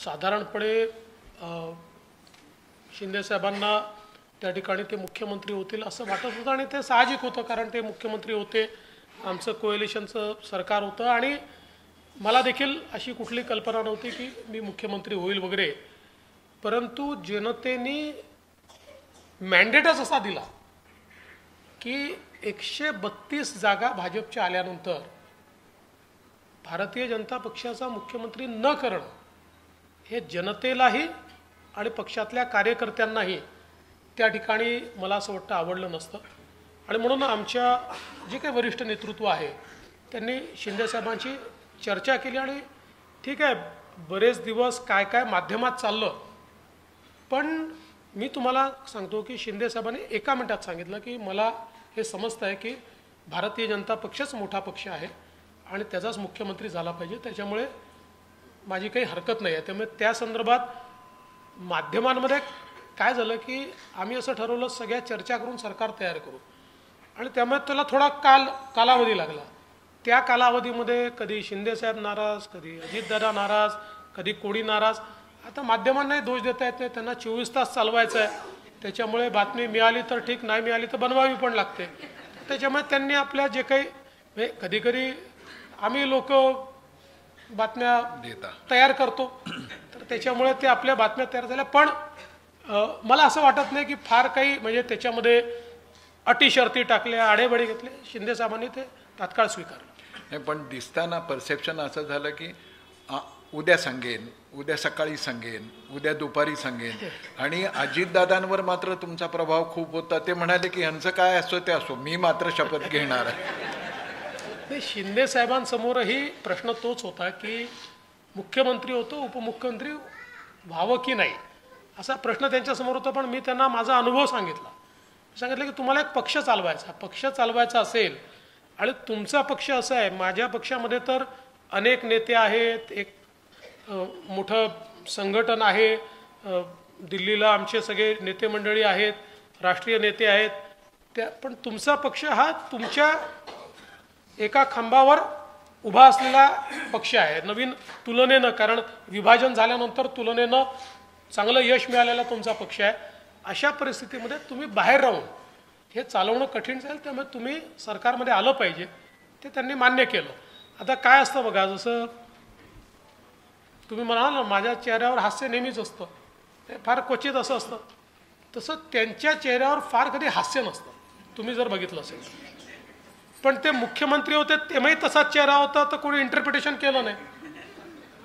साधारणपणे शिंदेसाहेबांना त्या ठिकाणी ते मुख्यमंत्री होतील असं वाटत होतं, आणि ते साहजिक होतं, कारण ते मुख्यमंत्री होते, आमचं कोएलिशनचं सरकार होतं, आणि मला देखील अशी कुठली कल्पना नव्हती की मी मुख्यमंत्री होईल वगैरे. परंतु जनतेने मॅन्डेटच असा दिला की 132 जागा भाजपच्या आल्यानंतर भारतीय जनता पक्षाचा मुख्यमंत्री न करणं हे जनतेलाही आणि पक्षातल्या कार्यकर्त्यांनाही त्या ठिकाणी मला असं वाटतं आवडलं नसतं. आणि म्हणून आमच्या जे काही वरिष्ठ नेतृत्व आहे त्यांनी शिंदेसाहेबांची चर्चा केली, आणि ठीक आहे बरेच दिवस काय काय माध्यमात चाललं, पण मी तुम्हाला सांगतो की शिंदेसाहेबांनी एका मिनिटात सांगितलं की मला हे समजतं आहे की भारतीय जनता पक्षच मोठा पक्ष आहे आणि त्याचाच मुख्यमंत्री झाला पाहिजे, त्याच्यामुळे माझी काही हरकत नाही आहे. त्यामुळे त्या संदर्भात माध्यमांमध्ये काय झालं की आम्ही असं ठरवलं सगळ्या चर्चा करून सरकार तयार करू, आणि त्यामुळे त्याला थोडा कालावधी लागला. त्या कालावधीमध्ये कधी शिंदेसाहेब नाराज, कधी अजितदादा नाराज, कधी कोणी नाराज. आता माध्यमांनाही दोष देता येत नाही, त्यांना 24 तास चालवायचं आहे, त्याच्यामुळे बातमी मिळाली तर ठीक, नाही मिळाली तर बनवावी पण लागते. त्याच्यामुळे त्यांनी आपल्या जे काही कधी कधी आम्ही लोक बातम्या तयार करतो, तर त्याच्यामुळे ते आपल्या बातम्या तयार झाल्या. पण मला असं वाटत नाही की फार काही म्हणजे त्याच्यामध्ये अटी शर्ती टाकल्या, आडेबडे घेतले. शिंदेसाहेबांनी ते तात्काळ स्वीकारलं. नाही, पण दिसताना परसेप्शन असं झालं की उद्या सांगेन, उद्या सकाळी सांगेन, उद्या दुपारी सांगेन. आणि अजितदादांवर मात्र तुमचा प्रभाव खूप होता. ते म्हणाले की ह्यांचं काय असो ते असो, मी मात्र शपथ घेणार आहे. शिंदे साहेबांसमोरही प्रश्न तोच होता की मुख्यमंत्री होतो, उपमुख्यमंत्री व्हावं की नाही असा प्रश्न त्यांच्यासमोर होता. पण मी त्यांना माझा अनुभव सांगितलं की तुम्हाला एक पक्ष चालवायचा असेल आणि तुमचा पक्ष असा आहे, माझ्या पक्षामध्ये तर अनेक नेते आहेत, एक मोठं संघटन आहे, दिल्लीला आमचे सगळे नेते मंडळी आहेत, राष्ट्रीय नेते आहेत, पण तुमचा पक्ष हा तुमच्या एका खांबावर उभा असलेला पक्ष आहे नवीन तुलनेनं, कारण विभाजन झाल्यानंतर तुलनेनं चांगलं यश मिळालेला तुमचा पक्ष आहे. अशा परिस्थितीमध्ये तुम्ही बाहेर राहून हे चालवणं कठीण जाईल, त्यामुळे तुम्ही सरकारमध्ये आलं पाहिजे. ते त्यांनी मान्य केलं. आता काय असतं बघा, जसं तुम्ही म्हणाल ना माझ्या चेहऱ्यावर हास्य नेहमीच असतं, ते फार क्वचित असं असतं, तसं त्यांच्या चेहऱ्यावर फार कधी हास्य नसतं, तुम्ही जर बघितलं असेल. पण ते मुख्यमंत्री होते तेव्हाही तसाच चेहरा होता, तर कोणी इंटरप्रिटेशन केलं नाही.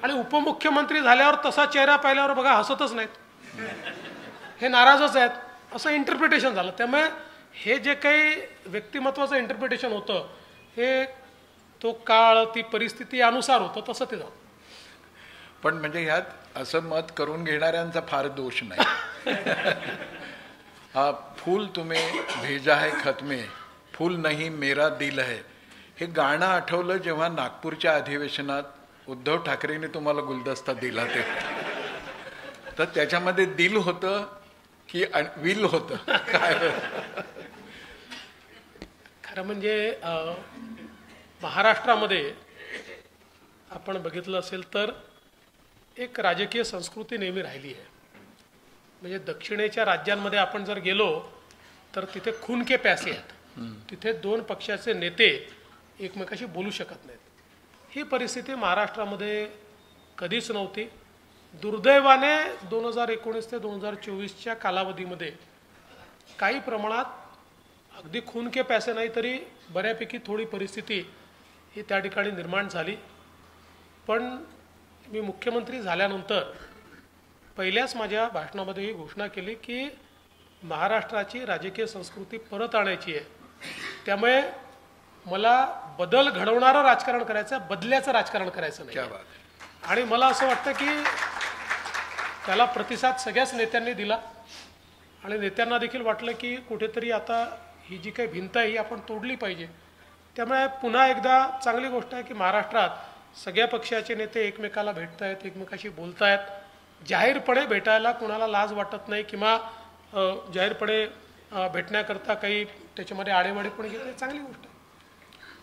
आणि उपमुख्यमंत्री झाल्यावर तसा चेहरा पाहिल्यावर बघा हसतच नाहीत, हे नाराजच आहेत, असं इंटरप्रिटेशन झालं. त्यामुळे हे जे काही व्यक्तिमत्वाचं इंटरप्रिटेशन होतं हे तो काळ ती परिस्थिती अनुसार होतं, तसं ते झालं. पण म्हणजे ह्यात असं मत करून घेणाऱ्यांचा फार दोष नाही. हा फूल तुम्ही भेजा है खत में, फूल नहीं मेरा दिल है, हे गाणं आठवलं जेव्हा नागपूरच्या अधिवेशनात उद्धव ठाकरेंनी तुम्हाला गुलदस्ता दिला ते, तर त्याच्यामध्ये दिल होतं की विल होतं काय? खरं म्हणजे महाराष्ट्रामध्ये आपण बघितलं असेल तर एक राजकीय संस्कृती नेहमी राहिली आहे. म्हणजे दक्षिणेच्या राज्यांमध्ये आपण जर गेलो तर तिथे खून के प्यासे आहेत, तिथे दोन पक्षाचे नेते एकमेकाशी बोलू शकत नाहीत. ही परिस्थिती महाराष्ट्रामध्ये कधीच नव्हती. दुर्दैवाने 2019 ते 2024च्या कालावधीमध्ये काही प्रमाणात अगदी खून के प्यासे नाही तरी बऱ्यापैकी थोडी परिस्थिती ही त्या ठिकाणी निर्माण झाली. पण मी मुख्यमंत्री झाल्यानंतर पहिल्याच माझ्या भाषणामध्ये ही घोषणा केली की महाराष्ट्राची राजकीय संस्कृती परत आणायची आहे. त्यामुळे मला बदल घडवणारं राजकारण करायचं आहे, बदल्याचं राजकारण करायचं नाही. आणि मला असं वाटतं की त्याला प्रतिसाद सगळ्याच नेत्यांनी दिला आणि नेत्यांना देखील वाटलं की कुठेतरी आता ही जी काही भिंत आहे ही आपण तोडली पाहिजे. त्यामुळे पुन्हा एकदा चांगली गोष्ट आहे की महाराष्ट्रात सगळ्या पक्षाचे नेते एकमेकाला भेटत आहेत, एकमेकाशी बोलत आहेत, जाहीरपणे भेटायला कुणाला लाज वाटत नाही किंवा जाहीरपणे भेटण्याकरता काही त्याच्यामध्ये आडेवाडे पण घेत, चांगली गोष्ट आहे.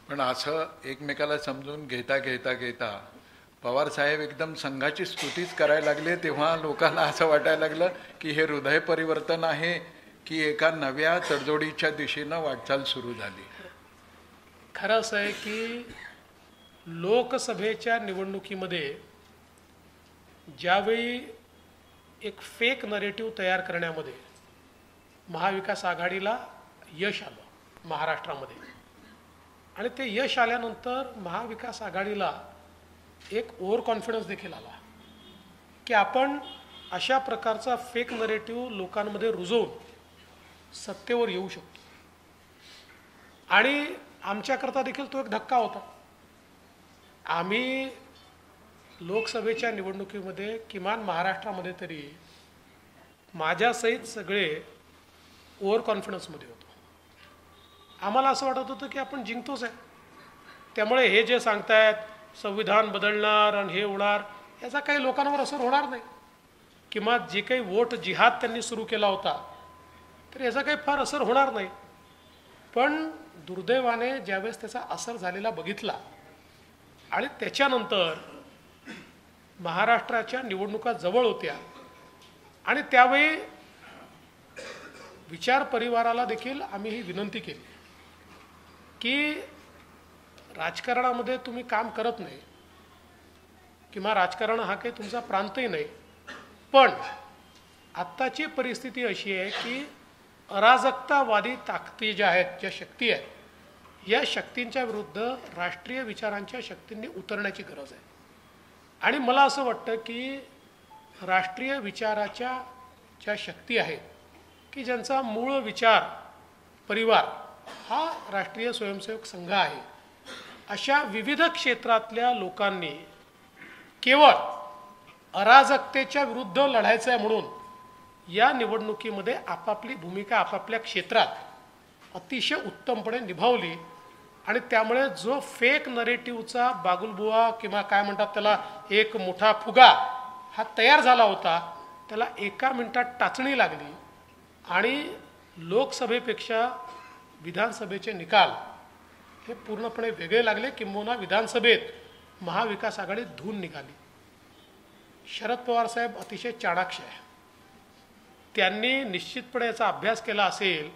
पण असं एकमेकाला समजून घेता घेता घेता पवार साहेब एकदम संघाची स्तुतीच करायला लागले, तेव्हा लोकांना असं वाटायला लागलं की हे हृदय परिवर्तन आहे की एका नव्या तडजोडीच्या दिशेनं वाटचाल सुरू झाली. खरं असं आहे की लोकसभेच्या निवडणुकीमध्ये ज्यावेळी एक फेक नरेटिव्ह तयार करण्यामध्ये महाविकास आघाडीला यश आलं महाराष्ट्रामध्ये, आणि ते यश आल्यानंतर महाविकास आघाडीला एक ओव्हर कॉन्फिडन्स देखील आला की आपण अशा प्रकारचा फेक नरेटिव्ह लोकांमध्ये रुजवून सत्तेवर येऊ शकतो. आणि आमच्याकरता देखील तो एक धक्का होता. आम्ही लोकसभेच्या निवडणुकीमध्ये किमान महाराष्ट्रामध्ये तरी माझ्यासहित सगळे ओव्हर कॉन्फिडन्समध्ये होतो. आम्हाला असं वाटत होतं की आपण जिंकतोच आहे. त्यामुळे हे जे सांगतायत संविधान बदलणार आणि हे होणार, याचा काही लोकांवर असर होणार नाही. किंवा जे काही वोट जिहाद त्यांनी सुरू केला होता तर याचा काही फार असर होणार नाही. पण दुर्दैवाने ज्यावेळेस त्याचा असर झालेला बघितला आणि त्याच्यानंतर महाराष्ट्राच्या निवडणुका जवळ होत्या आणि त्यावेळी विचार परिवाराला देखील आम्ही ही विनंती केली की राजकारणामध्ये तुम्ही काम करत नाही किंवा राजकारण हा काही तुमचा प्रांतही नाही, पण आत्ताची परिस्थिती अशी आहे की अराजकतावादी ताकदी ज्या आहेत, ज्या शक्ती आहेत, या शक्तींच्या विरुद्ध राष्ट्रीय विचारांच्या शक्तींनी उतरण्याची गरज आहे. आणि मला असं वाटतं की राष्ट्रीय विचाराच्या ज्या शक्ती आहेत की ज्यांचा मूळ विचार परिवार हा राष्ट्रीय स्वयंसेवक संघ आहे, अशा विविध क्षेत्रातल्या लोकांनी केवळ अराजकतेच्या विरुद्ध लढायचं आहे म्हणून या निवडणुकीमध्ये आपापली भूमिका आपापल्या क्षेत्रात अतिशय उत्तमपणे निभावली आणि त्यामुळे जो फेक नरेटिव्हचा बागुलबुवा किंवा काय म्हणतात त्याला एक मोठा फुगा हा तयार झाला होता, त्याला 1 मिनिटात टाचणी लागली आणि लोकसभेपेक्षा विधानसभेचे निकाल हे पूर्णपणे वेगळे लागले. किंबहुना विधानसभेत महाविकास आघाडी धून निघाली. शरद पवार साहेब अतिशय चाणाक्ष आहे. त्यांनी निश्चितपणे याचा अभ्यास केला असेल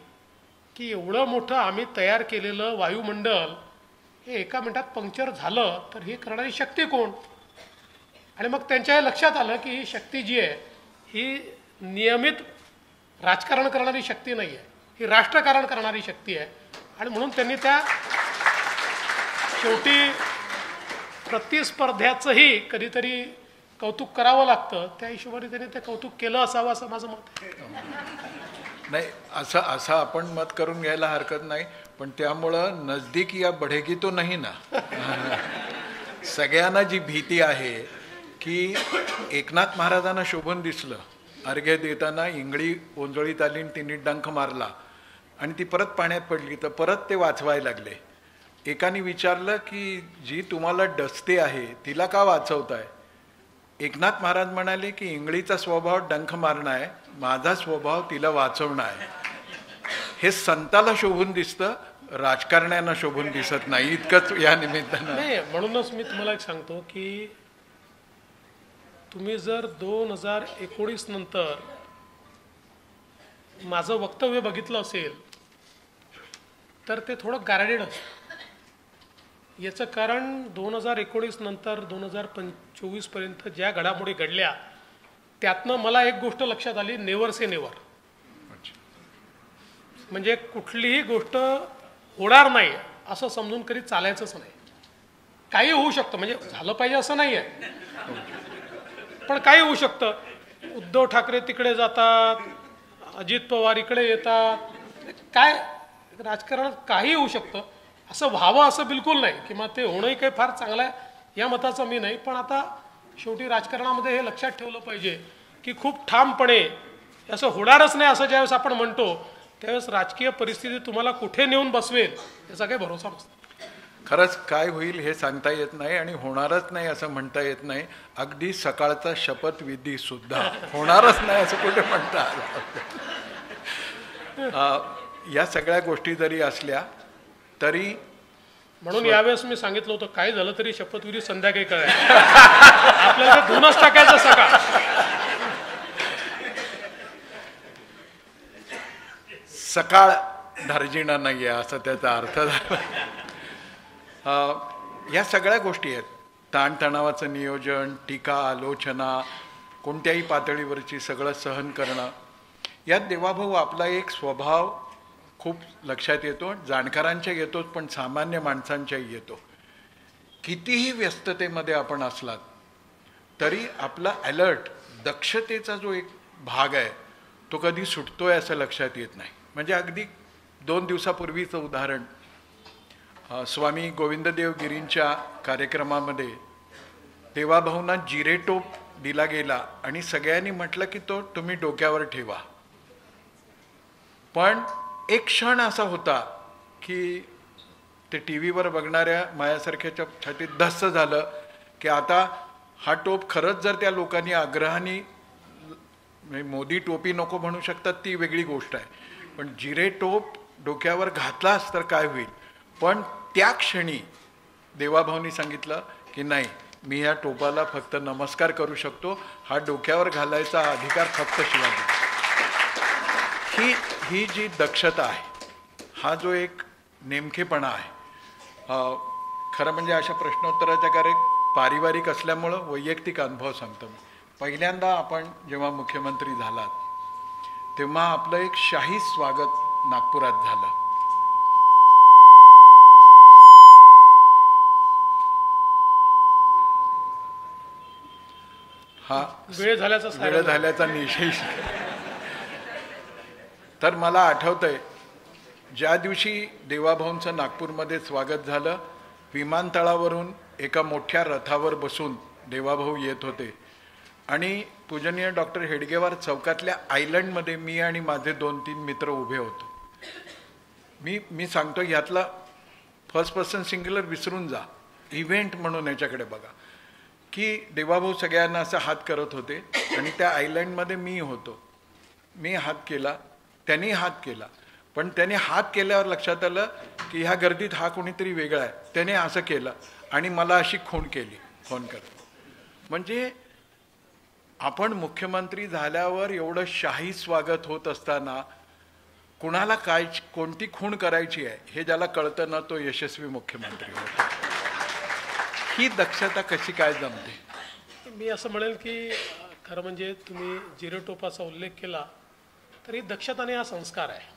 की एवढं मोठं आम्ही तयार केलेलं वायुमंडल हे 1 मिनिटात पंक्चर झालं तर ही करणारी शक्ती कोण. आणि मग त्यांच्या लक्षात आलं की ही शक्ती जी आहे ही नियमित राजकारण करणारी शक्ती नाही आहे, ही राष्ट्रकारण करणारी शक्ती आहे. आणि म्हणून त्यांनी त्या शेवटी प्रतिस्पर्ध्याचंही कधीतरी कौतुक करावं लागतं, त्या हिशोबाने त्यांनी ते कौतुक केलं असावं असं माझं मत आहे. नाही, असं आपण मत करून घ्यायला हरकत नाही, पण त्यामुळं नजदीक या बढेगी तो नाही ना. सगळ्यांना जी भीती आहे की एकनाथ महाराजांना शोभून दिसलं, अर्घ्य देताना इंगळी ओंजळीत आली आणि तिने डंख मारला आणि ती परत पाण्यात पडली, तर परत ते वाचवायला लागले. एकाने विचारलं की जी तुम्हाला डसते आहे तिला का वाचवताय. एकनाथ महाराज म्हणाले की इंगळीचा स्वभाव डंख मारणं आहे, माझा स्वभाव तिला वाचवणं आहे. हे संताला शोभून दिसतं, राजकारण्यांना शोभून दिसत नाही. इतकंच या निमित्तानं. नाही, म्हणूनच मी तुम्हाला एक सांगतो की तुम्ही जर 2019 नंतर माझं वक्तव्य बघितलं असेल तर ते थोडं गारडेड असतं. याचं कारण 2019 नंतर 2024 पर्यंत ज्या घडामोडी घडल्या त्यातनं मला एक गोष्ट लक्षात आली, नेवर से नेवर. म्हणजे कुठलीही गोष्ट होणार नाही असं समजून कधी चालायचंच नाही. काही होऊ शकतं, म्हणजे झालं पाहिजे असं नाही आहे, पण काही होऊ शकतं. उद्धव ठाकरे तिकडे जातात, अजित पवार इकडे येतात, काय राजकारणात काही होऊ शकतं. असं व्हावं असं बिलकुल नाही, किंवा ते होणंही काही फार चांगलं आहे या मताचं मी नाही. पण आता शेवटी राजकारणामध्ये हे लक्षात ठेवलं पाहिजे की खूप ठामपणे असं होणारच नाही असं ज्यावेळेस आपण म्हणतो त्यावेळेस राजकीय परिस्थिती तुम्हाला कुठे नेऊन बसवेल याचा काही भरोसा नसतो. खरंच काय होईल हे सांगता येत नाही आणि होणारच नाही असं म्हणता येत नाही. अगदी सकाळचा शपथविधी सुद्धा होणारच नाही असं कुठे म्हणता आलं. या सगळ्या गोष्टी जरी असल्या तरी म्हणून यावेळेस मी सांगितलं होतं काय झालं तरी शपथविधी संध्याकाळी करायचं. आपल्याला ते धुनच टाकायचं सकाळ. सकाळ धार्जिणा नाही आहे असं त्याचा अर्थ झाला. या सगळ्या गोष्टी आहेत. ताणतणावाचं नियोजन, टीका, आलोचना, कोणत्याही पातळीवरची सगळं सहन करणं. यात देवाभाऊ आपला एक स्वभाव खूप लक्षात येतो. जाणकारांच्या येतोच, पण सामान्य माणसांच्याही येतो. कितीही व्यस्ततेमध्ये आपण असलात तरी आपला अलर्ट, दक्षतेचा जो एक भाग आहे तो कधी सुटतोय असं लक्षात येत नाही. म्हणजे अगदी 2 दिवसापूर्वीचं उदाहरण, स्वामी गोविंददेव गिरींच्या कार्यक्रमामध्ये देवाभाऊंना जिरेटोप दिला गेला आणि सगळ्यांनी म्हटलं की तो तुम्ही डोक्यावर ठेवा. पण एक क्षण असा होता की ते टी व्हीवर बघणाऱ्या माझ्यासारख्याच्या छातीत धस्स झालं की आता हा टोप खरंच जर त्या लोकांनी आग्रहाने, मोदी टोपी नको म्हणू शकतात ती वेगळी गोष्ट आहे, पण जिरे टोप डोक्यावर घातलास तर काय होईल. पण त्या क्षणी देवाभाऊंनी सांगितलं की नाही, मी ह्या टोपाला फक्त नमस्कार करू शकतो, हा डोक्यावर घालायचा अधिकार फक्त शिवाजी. ही जी दक्षता आहे, हा जो एक नेमकेपणा आहे, खरं म्हणजे अशा प्रश्नोत्तराच्या पारिवारिक असल्यामुळं वैयक्तिक अनुभव सांगतो मी. पहिल्यांदा आपण जेव्हा मुख्यमंत्री झालात तेव्हा आपलं एक शाही स्वागत नागपुरात झालं. हा वेळ झाल्याचा निषेध. तर मला आठवतंय ज्या दिवशी देवाभाऊंचं नागपूरमध्ये स्वागत झालं, विमानतळावरून एका मोठ्या रथावर बसून देवाभाऊ येत होते आणि पूजनीय डॉक्टर हेडगेवार चौकातल्या आयलंडमध्ये मी आणि माझे 2-3 मित्र उभे होतो. मी सांगतो यातला फर्स्ट पर्सन सिंग्युलर विसरून जा, इव्हेंट म्हणून याच्याकडे बघा. की देवाभाऊ सगळ्यांना असं हात करत होते आणि त्या आयलँडमध्ये मी होतो. मी हात केला, त्यांनी हात केला, पण त्याने हात केल्यावर लक्षात आलं की ह्या गर्दीत हा कोणीतरी वेगळा आहे. त्याने असं केलं आणि मला अशी खूण केली फोन करतो. म्हणजे आपण मुख्यमंत्री झाल्यावर एवढं शाही स्वागत होत असताना कुणाला काय कोणती खूण करायची आहे हे ज्याला कळतं ना, तो यशस्वी मुख्यमंत्री होतो. ही दक्षता कशी काय जमते? मी असं म्हणेल की खरं म्हणजे तुम्ही जिरेटोपाचा उल्लेख केला तरी दक्षताने हा संस्कार आहे.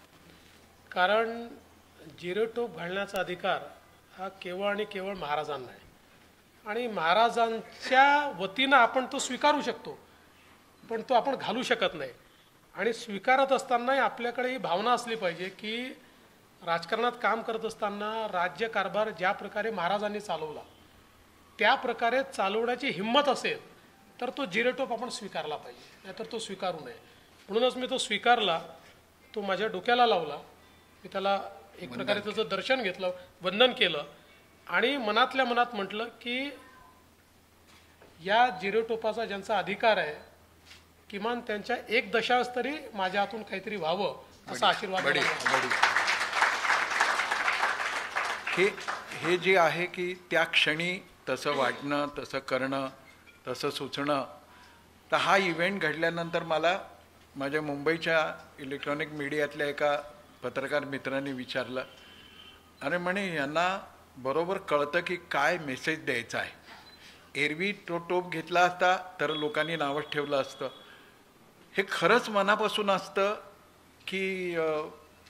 कारण जिरेटोप घालण्याचा अधिकार हा केवळ आणि केवळ महाराजांना आहे आणि महाराजांच्या वतीनं आपण तो स्वीकारू शकतो, पण तो आपण घालू शकत नाही. आणि स्वीकारत असताना आपल्याकडे ही भावना असली पाहिजे की राजकारणात काम करत असताना राज्यकारभार ज्या प्रकारे महाराजांनी चालवला त्या प्रकारे चालवण्याची हिंमत असेल तर तो जिरेटोप आपण स्वीकारला पाहिजे, नाहीतर तो स्वीकारू नये. म्हणूनच मी तो स्वीकारला, तो माझ्या डोक्याला लावला, मी त्याला एक प्रकारे त्याचं दर्शन घेतलं, वंदन केलं आणि मनातल्या मनात म्हटलं की या जिरेटोपाचा ज्यांचा अधिकार आहे किमान त्यांच्या एक दशांश तरी माझ्या हातून काहीतरी व्हावं असा आशीर्वाद. हे जे आहे की त्या क्षणी तसं वाटणं, तसं करणं, तसं सुचणं. तर हा इव्हेंट घडल्यानंतर मला माझ्या मुंबईच्या इलेक्ट्रॉनिक मीडियातल्या एका पत्रकार मित्रांनी विचारलं, अरे म्हणे यांना बरोबर कळतं की काय मेसेज द्यायचा आहे. एरवी तो टोप घेतला असता तर लोकांनी नावच ठेवलं असतं. हे खरंच मनापासून असतं की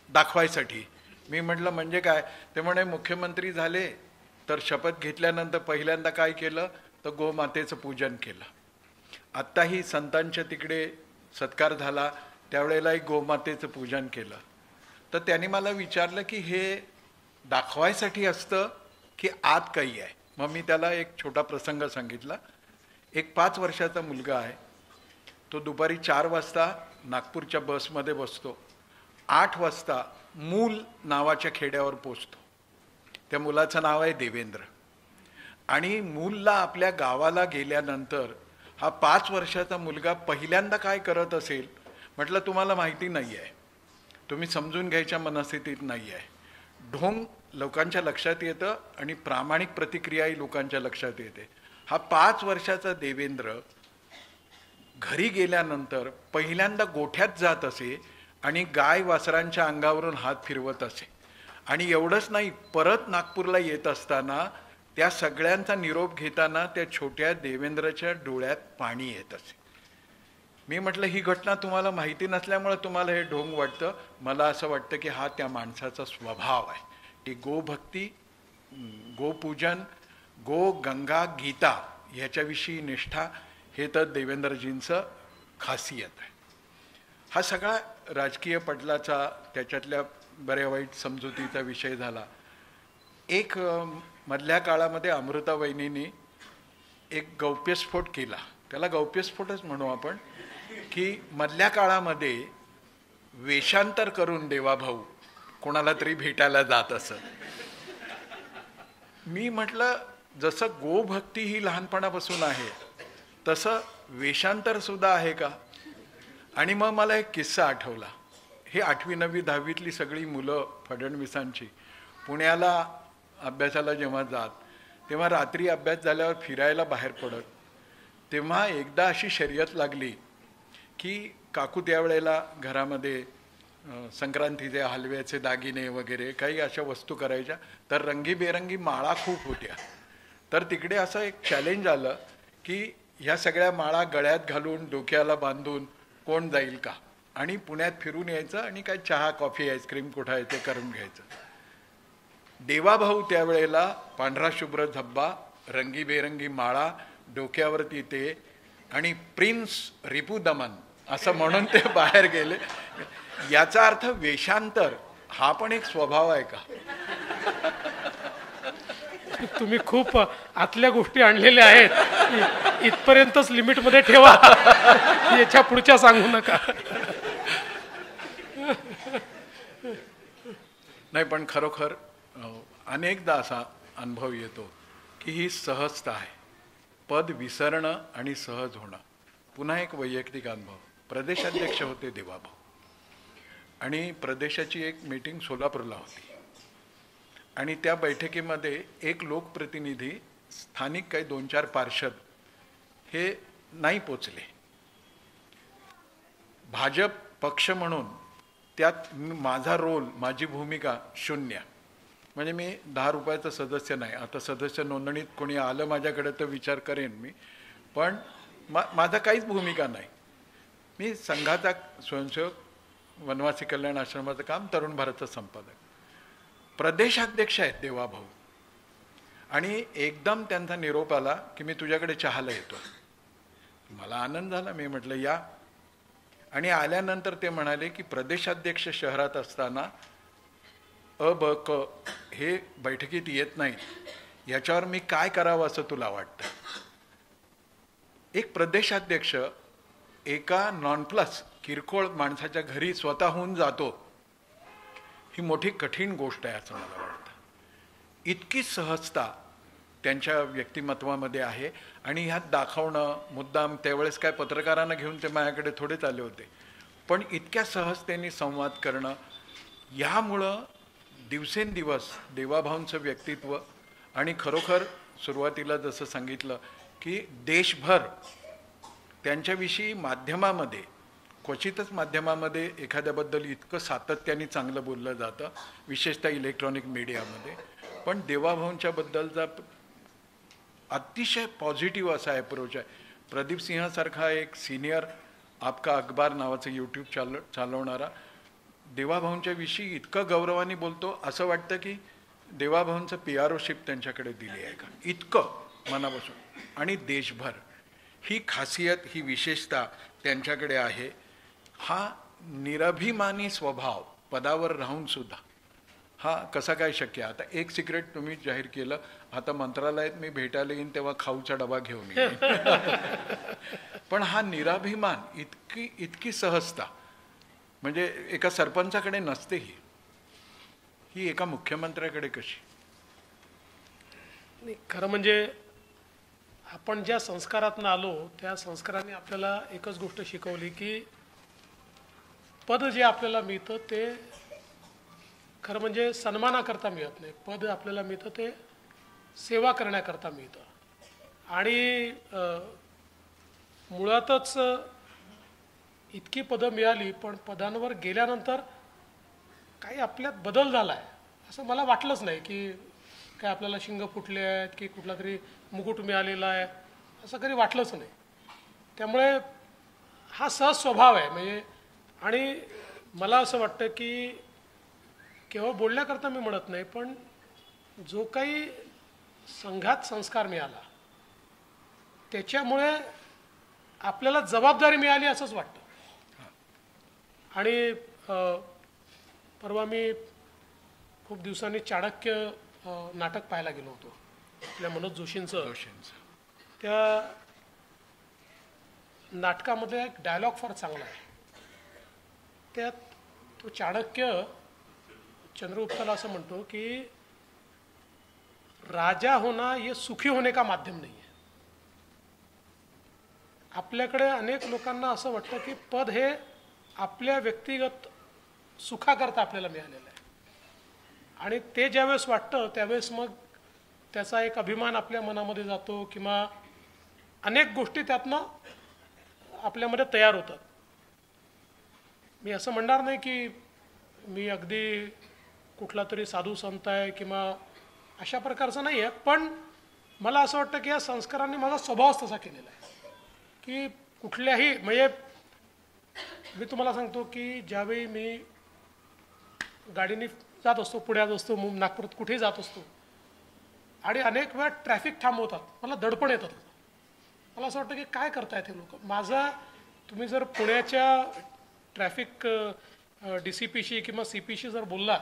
दाखवायसाठी? मी म्हटलं म्हणजे काय? ते म्हणे मुख्यमंत्री झाले तर शपथ घेतल्यानंतर पहिल्यांदा काय केलं तर गोमातेचं पूजन केलं. आत्ताही संतांच्या तिकडे सत्कार झाला त्यावेळेलाही गोमातेचं पूजन केलं. तर त्यांनी मला विचारलं की हे दाखवायसाठी असतं की आत काही आहे? मग मी त्याला एक छोटा प्रसंग सांगितला. एक 5 वर्षाचा मुलगा आहे, तो दुपारी 4 वाजता नागपूरच्या बसमध्ये बसतो, 8 वाजता मूल नावाच्या खेड्यावर पोचतो. त्या मुलाचं नाव आहे देवेंद्र. आणि मूलला आपल्या गावाला गेल्यानंतर हा 5 वर्षाचा मुलगा पहिल्यांदा काय करत असेल म्हटलं तुम्हाला माहिती नाही आहे, तुम्ही समजून घ्यायच्या मनस्थितीत नाही आहे. ढोंग लोकांच्या लक्षात येतं आणि प्रामाणिक प्रतिक्रियाही लोकांच्या लक्षात येते. हा 5 वर्षाचा देवेंद्र घरी गेल्यानंतर पहिल्यांदा गोठ्यात जात असे आणि गाय वासरांच्या अंगावरून हात फिरवत असे. आणि एवढंच नाही, परत नागपूरला येत असताना त्या सगळ्यांचा निरोप घेताना त्या छोट्या देवेंद्रच्या डोळ्यात पाणी येत असे. मी म्हटलं ही घटना तुम्हाला माहिती नसल्यामुळे तुम्हाला हे ढोंग वाटतं. मला असं वाटतं की हा त्या माणसाचा स्वभाव आहे. ती गोभक्ती, गोपूजन, गो गंगा गीता ह्याच्याविषयी निष्ठा हे तर देवेंद्रजींचं खासियत आहे. हा सगळा राजकीय पटलाचा त्याच्यातल्या बऱ्या वाईट समजुतीचा विषय झाला. एक मधल्या काळामध्ये अमृता वहिनींनी एक गौप्यस्फोट केला, त्याला गौप्यस्फोटच म्हणू आपण, की मधल्या काळामध्ये वेषांतर करून देवाभाऊ कोणाला तरी भेटायला जात असत. मी म्हटलं जसं गोभक्ती ही लहानपणापासून आहे तसं वेषांतर सुद्धा आहे का? आणि मग मला एक किस्सा आठवला. हे 8वी 9वी 10वीतली सगळी मुलं फडणवीसांची पुण्याला अभ्यासाला जेव्हा जात तेव्हा रात्री अभ्यास झाल्यावर फिरायला बाहेर पडत. तेव्हा एकदा अशी शर्यत लागली की काकू त्यावेळेला घरामध्ये संक्रांतीचे हलव्याचे दागिने वगैरे काही अशा वस्तू करायच्या, तर रंगीबेरंगी माळा खूप होत्या. तर तिकडे असं एक चॅलेंज आलं की ह्या सगळ्या माळा गळ्यात घालून डोक्याला बांधून कोण जाईल का, आणि पुण्यात फिरून यायचं आणि काय चहा कॉफी आईस्क्रीम कुठं आहे ते करून घ्यायचं. देवाभाऊ त्यावेळेला पांढरा शुभ्र धब्बा, रंगीबेरंगी माळा, डोक्यावरती ते, आणि प्रिन्स रिपू दमन असं म्हणून ते बाहेर गेले. याचा अर्थ वेषांतर हा पण एक स्वभाव आहे का? तुम्ही खूप आतल्या गोष्टी आणलेल्या आहेत, इथपर्यंतच लिमिटमध्ये ठेवा, याच्या पुढच्या सांगू नका. नाही पण खरोखर अनेकदा असा अनुभव येतो की ही सहजता आहे. पद विसरणं आणि सहज होणं. पुन्हा एक वैयक्तिक अनुभव. प्रदेशाध्यक्ष होते देवाभाऊ आणि प्रदेशाची एक मीटिंग सोलापूरला होती आणि त्या बैठकीमध्ये एक लोकप्रतिनिधी, स्थानिक काही 2-4 पार्षद हे नाही पोचले. भाजप पक्ष म्हणून त्यात माझा रोल, माझी भूमिका शून्य. म्हणजे मी 10 रुपयाचा सदस्य नाही. आता सदस्य नोंदणीत कोणी आलं माझ्याकडे तर विचार करेन मी, पण माझा काहीच भूमिका नाही. मी संघाचा स्वयंसेवक, वनवासी कल्याण आश्रमाचं काम, तरुण भारतचा संपादक. प्रदेशाध्यक्ष आहेत देवाभाऊ आणि एकदम त्यांचा निरोप आला की मी तुझ्याकडे चहाला येतो. मला आनंद झाला. मी म्हटलं या. आणि आल्यानंतर ते म्हणाले की प्रदेशाध्यक्ष शहरात असताना अ ब क हे बैठकीत येत नाही, याच्यावर मी काय करावं असं तुला वाटतं? एक प्रदेशाध्यक्ष एका नॉन प्लस किरकोळ माणसाच्या घरी स्वतःहून जातो, ही मोठी कठीण गोष्ट आहे असं मला वाटतं. इतकी सहजता त्यांच्या व्यक्तिमत्वामध्ये आहे आणि ह्यात दाखवणं मुद्दाम, त्यावेळेस काय पत्रकारांना घेऊन ते माझ्याकडे थोडेच आले होते, पण इतक्या सहजतेने संवाद करणं, ह्यामुळं दिवसेंदिवस देवाभाऊंचं व्यक्तित्व आणि खरोखर सुरुवातीला जसं सांगितलं की देशभर त्यांच्याविषयी माध्यमामध्ये, क्वचितच माध्यमामध्ये एखाद्याबद्दल इतकं सातत्याने चांगलं बोललं जातं, विशेषतः इलेक्ट्रॉनिक मीडियामध्ये, पण देवाभाऊंच्या बद्दलचा अतिशय पॉझिटिव्ह असा अप्रोच आहे. प्रदीप सिंहासारखा एक सिनियर आपका अखबार नावाचं यूट्यूब चालवणारा देवाभाऊंच्या विषयी इतकं गौरवाने बोलतो, असं वाटतं की देवाभाऊंचं PROशिप त्यांच्याकडे दिली आहे का, इतकं मनापासून. आणि देशभर ही खासियत, ही विशेषता त्यांच्याकडे आहे. हा निरभिमानी स्वभाव पदावर राहून सुद्धा हा कसा काय शक्य? आता एक सिक्रेट तुम्ही जाहीर केलं, आता मंत्रालयात मी भेटायला येईन तेव्हा खाऊचा डबा घेऊन येईन. पण हा निराभिमान, इतकी सहजता म्हणजे एका सरपंचाकडे नसते, ही एका मुख्यमंत्र्याकडे कशी? नाही, खरं म्हणजे आपण ज्या संस्कारातून आलो त्या संस्काराने आपल्याला एकच गोष्ट शिकवली की पद जे आपल्याला मिळतं ते खरं म्हणजे सन्मानाकरता मिळत नाही. पद आपल्याला मिळतं ते सेवा करण्याकरता मिळतं. आणि मुळातच इतकी पदं मिळाली, पण पदांवर गेल्यानंतर काही आपल्यात बदल झाला आहे असं मला वाटलंच नाही. की काय आपल्याला शिंग फुटले आहेत की कुठला तरी मुकुट मिळालेला आहे असं कधी वाटलंच नाही. त्यामुळे हा सहज स्वभाव आहे. म्हणजे आणि मला असं वाटतं की केवळ बोलण्याकरता मी म्हणत नाही, पण जो काही संघात संस्कार मिळाला त्याच्यामुळे आपल्याला जबाबदारी मिळाली असंच वाटतं. आणि परवा मी खूप दिवसांनी चाणक्य नाटक पाहायला गेलो होतो, आपल्या मनोज जोशींचं. त्या नाटकामध्ये एक डायलॉग फार चांगला आहे. त्यात तो चाणक्य चंद्रगुप्ताला असं म्हणतो की राजा होना ये सुखी होने का माध्यम नाही आहे. आपल्याकडे अनेक लोकांना असं वाटतं की पद हे आपल्या व्यक्तिगत सुखाकरता आपल्याला मिळालेलं आहे आणि ते ज्यावेळेस वाटतं त्यावेळेस मग त्याचा एक अभिमान आपल्या मनामध्ये जातो किंवा अनेक गोष्टी त्यातनं आपल्यामध्ये तयार होतात. मी असं म्हणणार नाही की मी अगदी कुठला तरी साधू संत आहे किंवा अशा प्रकारचं नाही आहे, पण मला असं वाटतं की या संस्कारांनी माझा स्वभावच तसा केलेला आहे की कुठल्याही, म्हणजे मी तुम्हाला सांगतो की ज्यावेळी मी गाडीने जात असतो, पुण्यात असतो, नागपुरात कुठेही जात असतो आणि अनेक वेळा ट्रॅफिक थांबवतात, मला दडपण येतात. मला असं वाटतं की काय करतायत हे लोक. माझा तुम्ही जर पुण्याच्या ट्रॅफिक DCPशी किंवा CPशी जर बोलला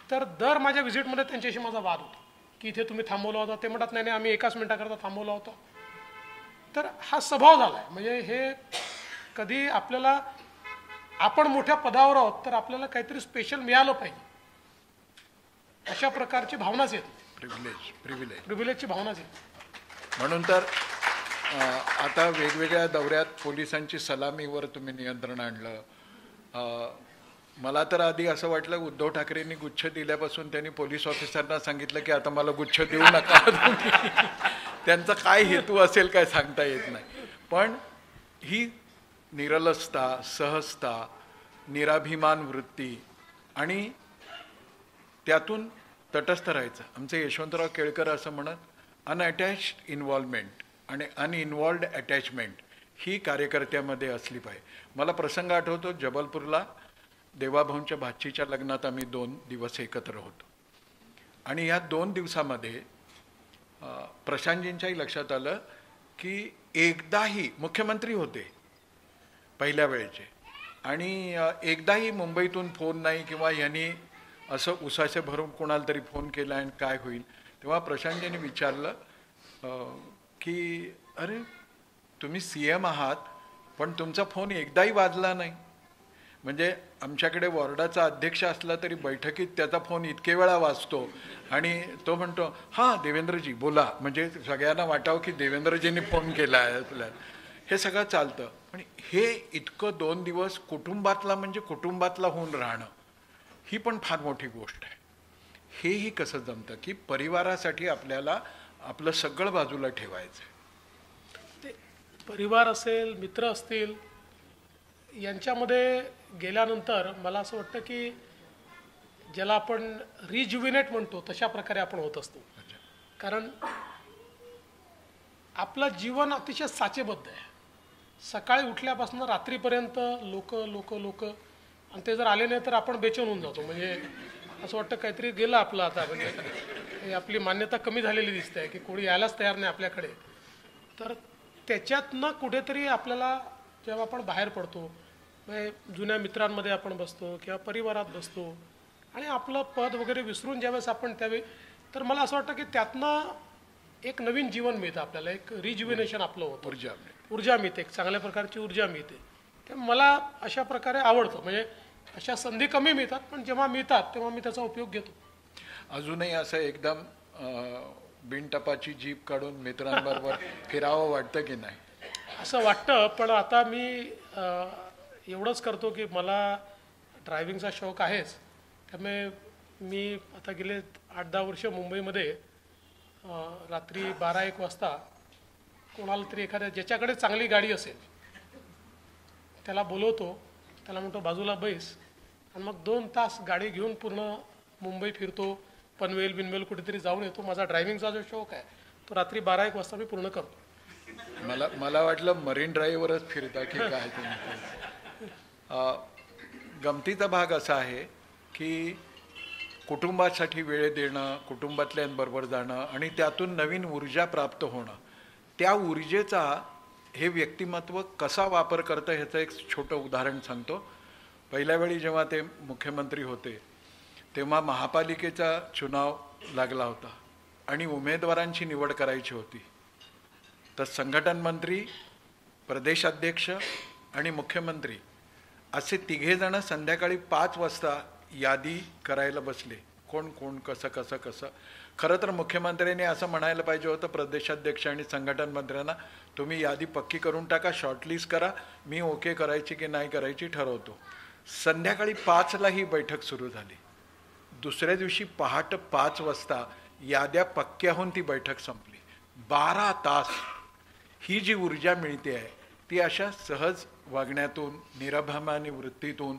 तर दर माझ्या व्हिजिटमध्ये त्यांच्याशी माझा वाद होतो की इथे तुम्ही थांबवला होता. ते म्हणतात नाही नाही आम्ही 1 मिनिटाकरता थांबवला होता. तर हा स्वभाव झाला आहे. म्हणजे हे कधी आपल्याला, आपण मोठ्या पदावर आहोत तर आपल्याला काहीतरी स्पेशल मिळालं पाहिजे अशा प्रकारची भावनाच येत प्रिव्हिलेजची भावनाच येत. म्हणून तर आता वेगवेगळ्या दौऱ्यात पोलिसांची सलामीवर तुम्ही नियंत्रण आणलं. मला तर आधी असं वाटलं उद्धव ठाकरेंनी गुच्छ दिल्यापासून त्यांनी पोलीस ऑफिसरना सांगितलं की आता मला गुच्छ देऊ नका. त्यांचा काय हेतू असेल काय सांगता येत नाही. पण ही निरलसता, सहजता, निराभिमान वृत्ती आणि त्यातून तटस्थ राहायचं. आमचे यशवंतराव केळकर असं म्हणत, अनअटॅच्ड इन्व्हॉल्वमेंट आणि अनइन्व्हॉल्वड अटॅचमेंट ही कार्यकर्त्यामध्ये असली पाहिजे. मला प्रसंग आठवतो, जबलपूरला देवाभाऊंच्या भाचीच्या लग्नात आम्ही 2 दिवस एकत्र होतो आणि या 2 दिवसामध्ये प्रशांतजींच्याही लक्षात आलं की एकदाही मुख्यमंत्री होते पहिल्या वेळेचे आणि एकदाही मुंबईतून फोन नाही किंवा यांनी असं उसासे भरून कोणाला तरी फोन केला आणि काय होईल. तेव्हा प्रशांतजींनी विचारलं की अरे तुम्ही CM आहात पण तुमचा फोन एकदाही वाजला नाही. म्हणजे आमच्याकडे वॉर्डाचा अध्यक्ष असला तरी बैठकीत त्याचा फोन इतके वेळा वाजतो आणि तो म्हणतो हां देवेंद्रजी बोला, म्हणजे सगळ्यांना वाटावं की देवेंद्रजींनी फोन केला आहे आपल्याला. हे सगळं चालतं. पण हे इतकं 2 दिवस कुटुंबातला म्हणजे कुटुंबातला होऊन राहणं ही पण फार मोठी गोष्ट आहे. हेही कसं जमतं की परिवारासाठी आपल्याला आपलं सगळं बाजूला ठेवायचं आहे. ते परिवार असेल, मित्र असतील, यांच्यामध्ये गेल्यानंतर मला असं वाटतं की ज्याला आपण रिज्युविनेट म्हणतो तशा प्रकारे आपण होत असतो. कारण आपलं जीवन अतिशय साचेबद्ध आहे. सकाळी उठल्यापासून रात्रीपर्यंत लोक लोक लोक, आणि ते जर आले नाही तर आपण बेचैन होऊन जातो. म्हणजे असं वाटतं काहीतरी गेलं आपलं आता, म्हणजे आपली मान्यता कमी झालेली दिसते की कोणी यायलाच तयार नाही आपल्याकडे. तर त्याच्यातनं कुठेतरी आपल्याला जेव्हा आपण बाहेर पडतो, म्हणजे जुन्या मित्रांमध्ये आपण बसतो किंवा परिवारात बसतो आणि आपलं पद वगैरे विसरून ज्यावेळेस आपण त्यावेळी, तर मला असं वाटतं की त्यातनं एक नवीन जीवन मिळतं आपल्याला, एक रिज्युविनेशन आपलं होतं, ऊर्जा मिळते, एक चांगल्या प्रकारची ऊर्जा मिळते. ते मला अशा प्रकारे आवडतं. म्हणजे अशा संधी कमी मिळतात पण जेव्हा मिळतात तेव्हा मी त्याचा उपयोग घेतो. अजूनही असं एकदम बिनटपाची जीप काढून मित्रांबरोबर फिरावं वाटतं की नाही? असं वाटतं, पण आता मी एवढंच करतो की मला ड्रायव्हिंगचा शौक आहेच. त्यामुळे मी आता गेले 8-10 वर्ष मुंबईमध्ये रात्री 12-1 वाजता कोणाला तरी एखाद्या ज्याच्याकडे चांगली गाडी असेल त्याला बोलवतो, त्याला म्हणतो बाजूला बैस, आणि मग 2 तास गाडी घेऊन पूर्ण मुंबई फिरतो, पनवेल बिनवेल कुठेतरी जाऊन येतो. माझा ड्रायव्हिंगचा जो शौक आहे तो रात्री 12-1 वाजता मी पूर्ण करतो. मला वाटलं मरीन ड्राईव्हवरच फिरता की काय तुम्ही. गमतीचा भाग असा आहे की कुटुंबासाठी वेळ देणं, कुटुंबातल्यांबरोबर जाणं आणि त्यातून नवीन ऊर्जा प्राप्त होणं, त्या ऊर्जेचा हे व्यक्तिमत्व कसा वापर करतं ह्याचं एक छोटं उदाहरण सांगतो. पहिल्या वेळी जेव्हा ते मुख्यमंत्री होते तेव्हा महापालिकेचा चुनाव लागला होता आणि उमेदवारांची निवड करायची होती. तर संघटन मंत्री, प्रदेशाध्यक्ष आणि मुख्यमंत्री असे 3घे जण संध्याकाळी 5 वाजता यादी करायला बसले, कोण कोण कसं कसं कसं. खरं तर मुख्यमंत्र्यांनी असं म्हणायला पाहिजे होतं प्रदेशाध्यक्ष आणि संघटन मंत्र्यांना, तुम्ही यादी पक्की करून टाका, शॉर्टलिस्ट करा, मी ओके करायची की नाही करायची ठरवतो. संध्याकाळी 5ला ही बैठक सुरू झाली. दुसऱ्या दिवशी पहाटे 5 वाजता याद्या पक्क्या होऊन ती बैठक संपली. 12 तास ही जी ऊर्जा मिळते आहे ती अशा सहज वागण्यातून, निराभिमानी वृत्तीतून,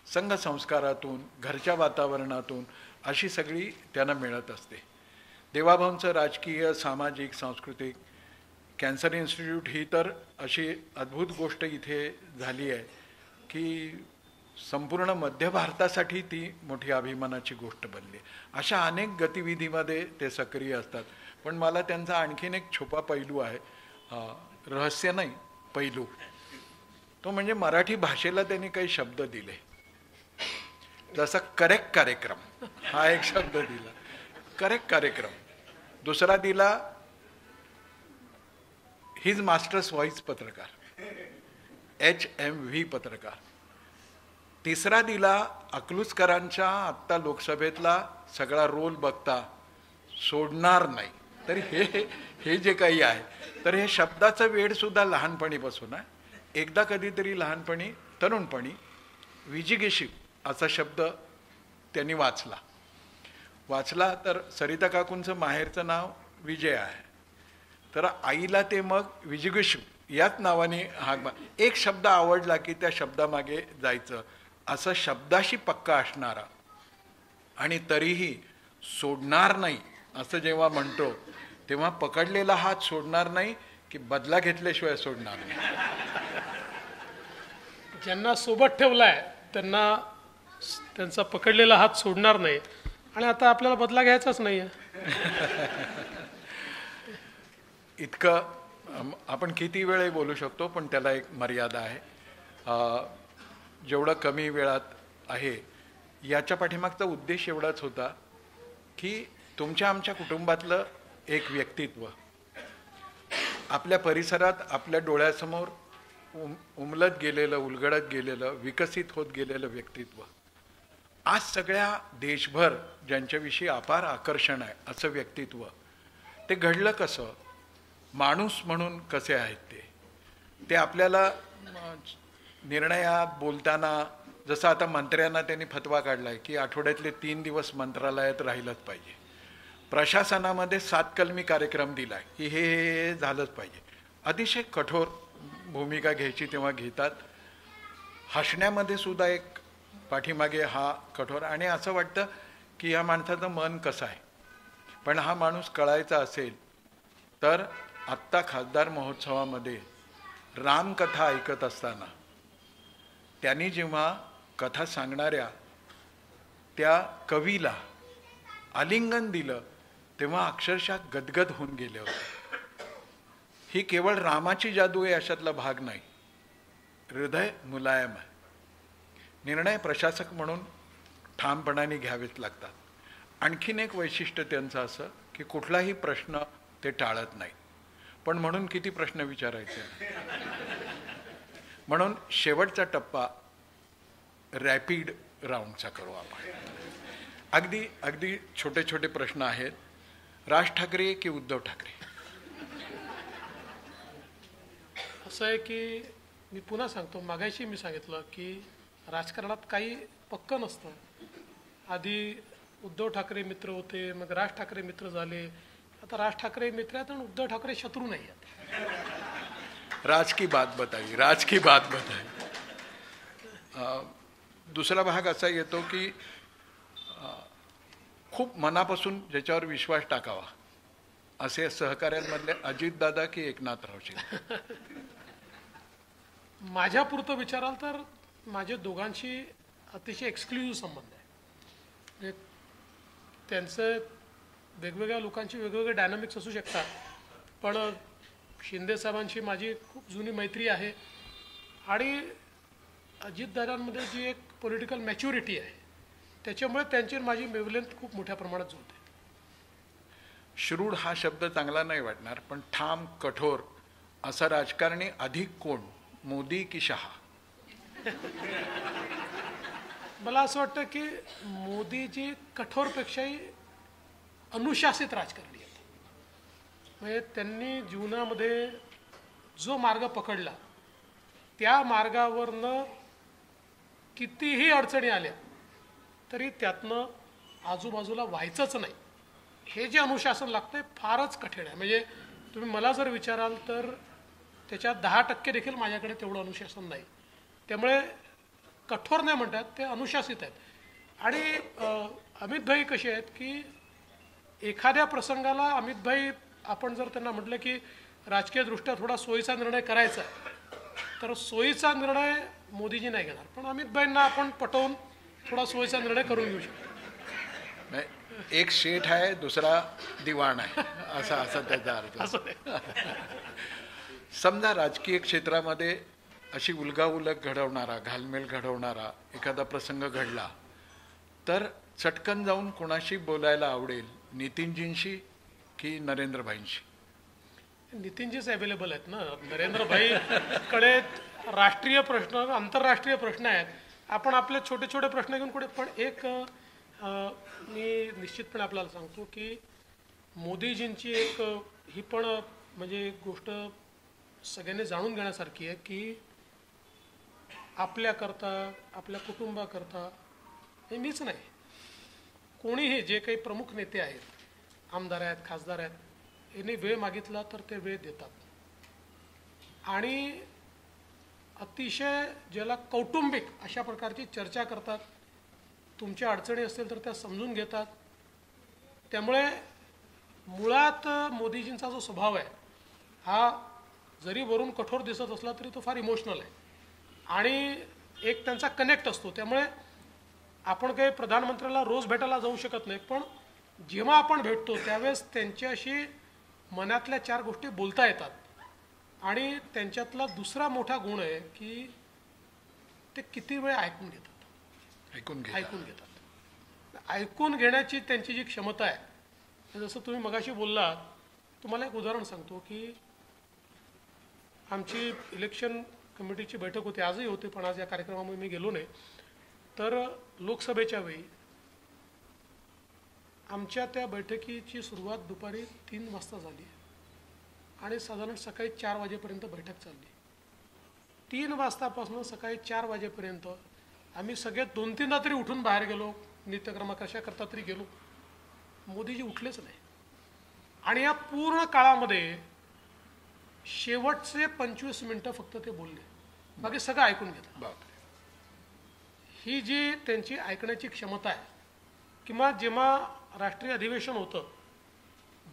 संघसंस्कारातून, घरच्या वातावरणातून अशी सगळी त्यांना मिळत असते. देवाभाऊंचं राजकीय, सामाजिक, सांस्कृतिक, कॅन्सर इन्स्टिट्यूट ही तर अशी अद्भुत गोष्ट इथे झाली आहे की संपूर्ण मध्य भारतासाठी ती मोठी अभिमानाची गोष्ट बनली. अशा अनेक गतिविधीमध्ये ते सक्रिय असतात. पण मला त्यांचा आणखीन एक छुपा पैलू आहे, रहस्य नाही पैलू, तो म्हणजे मराठी भाषेला त्यांनी काही शब्द दिले. जसा करेक्ट कार्यक्रम हा एक शब्द दिला, करेक्ट कार्यक्रम. दुसरा दिला हिज मास्टर्स व्हॉइस पत्रकार, HMV पत्रकार. तिसरा दिला अकलूजकरांच्या आत्ता लोकसभेतला सगळा रोल बघता सोडणार नाही. तर हे जे काही आहे, तर हे शब्दाचं वेड सुद्धा लहानपणीपासून आहे. एकदा कधीतरी लहानपणी तरुणपणी विजिगीषी असा शब्द त्यांनी वाचला तर सरिता काकूंचं माहेरचं नाव विजय आहे, तर आईला ते मग विजिगीषू याच नावाने एक शब्द आवडला की त्या शब्दामागे जायचं, असं शब्दाशी पक्का असणारा आणि तरीही सोडणार नाही असं जेव्हा म्हणतो तेव्हा पकडलेला हात सोडणार नाही की बदला घेतल्याशिवाय सोडणार नाही. ज्यांना सोबत ठेवलाय त्यांना त्यांचा पकडलेला हात सोडणार नाही आणि आता आपल्याला बदला घ्यायचाच नाही आहे. इतकं आपण किती वेळ बोलू शकतो, पण त्याला एक मर्यादा आहे. जेवढं कमी वेळात आहे, याच्या पाठीमागचा उद्देश एवढाच होता की तुमच्या आमच्या कुटुंबातलं एक व्यक्तित्व, आपल्या परिसरात आपल्या डोळ्यासमोर उमलत गेलेलं, उलगडत गेलेलं, विकसित होत गेलेलं व्यक्तित्व, आज सगळ्या देशभर ज्यांच्याविषयी अपार आकर्षण आहे असं व्यक्तित्व, ते घडलं कसं, माणूस म्हणून कसे आहेत ते आपल्याला निर्णयात बोलताना, जसं आता मंत्र्यांना त्यांनी फतवा काढला आहे की आठवड्यातले 3 दिवस मंत्रालयात राहिलंच पाहिजे. प्रशासनामध्ये 7 कलमी कार्यक्रम दिला आहे की हे झालंच पाहिजे. अतिशय कठोर भूमिका घ्यायची तेव्हा घेतात. हसण्यामध्ये सुद्धा एक पाठीमागे हा कठोर, आणि असं वाटतं की या माणसाचं मन कसं आहे. पण हा माणूस कळायचा असेल तर आत्ता खासदार महोत्सवामध्ये रामकथा ऐकत असताना त्यांनी जेव्हा कथा सांगणाऱ्या त्या कवीला आलिंगन दिलं तेव्हा अक्षरशः गदगद होऊन गेले होते. ही केवळ रामाची जादू आहे अशातला भाग नाही, हृदय मुलायम आहे. निर्णय प्रशासक म्हणून ठामपणाने घ्यावेच लागतात. आणखीन एक वैशिष्ट्य त्यांचं असं की कुठलाही प्रश्न ते टाळत नाही, पण म्हणून किती प्रश्न विचारायचे. म्हणून शेवटचा टप्पा रॅपिड राऊंडचा करू आपण. अगदी छोटे छोटे प्रश्न आहेत. राज ठाकरे की उद्धव ठाकरे? असं आहे की मी पुन्हा सांगतो, मागाशी मी सांगितलं की राजकारणात काही पक्क नसतं. आधी उद्धव ठाकरे मित्र होते, मग राज ठाकरे मित्र झाले, आता राज ठाकरे मित्र आहेत आणि उद्धव ठाकरे शत्रू नाही आहेत. राज की बात बताई. दुसरा भाग असा येतो की खूप मनापासून ज्याच्यावर विश्वास टाकावा असे सहकार्यांमधले अजितदादा की एकनाथराव शिंदे? माझ्यापुरतं विचाराल तर माझे दोघांशी अतिशय एक्सक्लुझिव्ह संबंध आहे. म्हणजे त्यांचं वेगवेगळ्या लोकांची वेगवेगळे डायनामिक्स असू शकतात, पण शिंदे साहेबांशी माझी खूप जुनी मैत्री आहे आणि अजितदादांमध्ये जी एक पॉलिटिकल मॅच्युरिटी आहे त्याच्यामुळे त्यांची माझी वेवलेंथ खूप मोठ्या प्रमाणात जुळते. श्रूड हा शब्द चांगला नाही वाटणार, पण ठाम कठोर असा राजकारणी अधिक कोण, मोदी की शहा? मला असं वाटतं की मोदीजी कठोरपेक्षाही अनुशासित राजकारणी आहेत. म्हणजे त्यांनी जीवनामध्ये जो मार्ग पकडला त्या मार्गावरनं कितीही अडचणी आल्या तरी त्यातनं आजूबाजूला व्हायचंच नाही. हे जे अनुशासन लागतंय फारच कठीण आहे. म्हणजे तुम्ही मला जर विचाराल तर त्याच्यात 10% देखील माझ्याकडे तेवढं अनुशासन नाही. त्यामुळे कठोर नाही म्हणतात, ते अनुशासित आहेत. आणि अमित भाई कसे आहेत की एखाद्या प्रसंगाला अमित भाई, आपण जर त्यांना म्हटलं की राजकीयदृष्ट्या थोडा सोयीचा निर्णय करायचा आहे तर सोयीचा निर्णय मोदीजी नाही घेणार, पण अमित भाईंना आपण पटवून थोडा सोयीचा निर्णय करून घेऊ शकतो. एक शेठ आहे, दुसरा दिवाण आहे, असा त्याचा अर्थ. समजा राजकीय क्षेत्रामध्ये अशी उलगाउलग घडवणारा, घालमेल घडवणारा एखादा प्रसंग घडला तर चटकन जाऊन कोणाशी बोलायला आवडेल, नितीनजींशी की नरेंद्रभाईंशी? नितीनजीच अवेलेबल आहेत ना. नरेंद्रभाईकडे राष्ट्रीय प्रश्न, आंतरराष्ट्रीय प्रश्न आहेत, आपण आपले छोटे छोटे प्रश्न घेऊन पुढे, पण एक मी निश्चितपणे आपल्याला सांगतो की मोदीजींची एक ही पण म्हणजे एक गोष्ट सगळ्यांनी जाणून घेण्यासारखी आहे की आपल्याकरता, आपल्या कुटुंबाकरता, हे मीच नाही, कोणीही जे काही प्रमुख नेते आहेत, आमदार आहेत, खासदार आहेत, यांनी वेळ मागितला तर ते वेळ देतात आणि अतिशय ज्याला कौटुंबिक अशा प्रकारची चर्चा करतात, तुमच्या अडचणी असतील तर त्या समजून घेतात. त्यामुळे मुळात मोदीजींचा जो स्वभाव आहे हा जरी वरून कठोर दिसत असला तरी तो फार इमोशनल आहे आणि एक त्यांचा कनेक्ट असतो. त्यामुळे आपण काही प्रधानमंत्र्याला रोज भेटायला जाऊ शकत नाही, पण जेव्हा आपण भेटतो त्यावेळेस त्यांच्याशी मनातल्या 4 गोष्टी बोलता येतात. आणि त्यांच्यातला दुसरा मोठा गुण आहे की ते किती वेळ ऐकून घेतात. ऐकून घेण्याची त्यांची जी क्षमता आहे, जसं तुम्ही मगाशी बोललात, तुम्हाला एक उदाहरण सांगतो की आमची इलेक्शन कमिटीची बैठक होती, आजही होती, पण आज या कार्यक्रमामध्ये मी गेलो नाही. तर लोकसभेच्या वेळी आमच्या त्या बैठकीची सुरुवात दुपारी 3 वाजता झाली आणि साधारण सकाळी 4 वाजेपर्यंत बैठक चालली. 3 वाजतापासून सकाळी 4 वाजेपर्यंत आम्ही सगळे 2-3दा तरी उठून बाहेर गेलो, नित्यक्रमा कशा करता तरी गेलो, मोदीजी उठलेच नाही. आणि या पूर्ण काळामध्ये शेवटचे 25 मिनिटं फक्त ते बोलले, बाकी सगळं ऐकून घेतलं. ही जी त्यांची ऐकण्याची क्षमता आहे, किंवा जेव्हा राष्ट्रीय अधिवेशन होतं,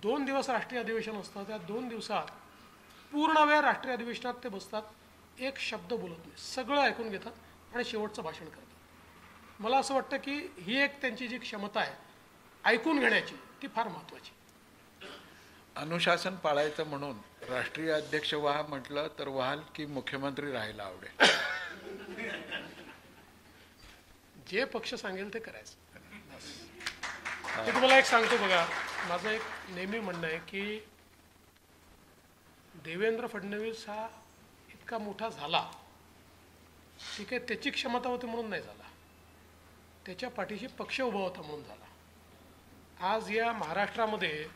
2 दिवस राष्ट्रीय अधिवेशन असतं, त्या 2 दिवसात पूर्ण वेळ राष्ट्रीय अधिवेशनात ते बसतात, एक शब्द बोलत नाही, सगळं ऐकून घेतात आणि शेवटचं भाषण करतात. मला असं वाटतं की ही एक त्यांची जी क्षमता आहे ऐकून घेण्याची, ती फार महत्त्वाची. अनुशासन पाळायचं म्हणून राष्ट्रीय अध्यक्ष व्हा म्हटलं तर व्हाल की मुख्यमंत्री राहायला आवडेल? जे पक्ष सांगेल ते करायचं. मी तुम्हाला एक सांगतो बघा, माझं एक नेहमी म्हणणं आहे की देवेंद्र फडणवीस हा इतका मोठा झाला, ठीक आहे, त्याची क्षमता होती म्हणून नाही झाला, त्याच्या पाठीशी पक्ष उभा होता म्हणून झाला. आज या महाराष्ट्रामध्ये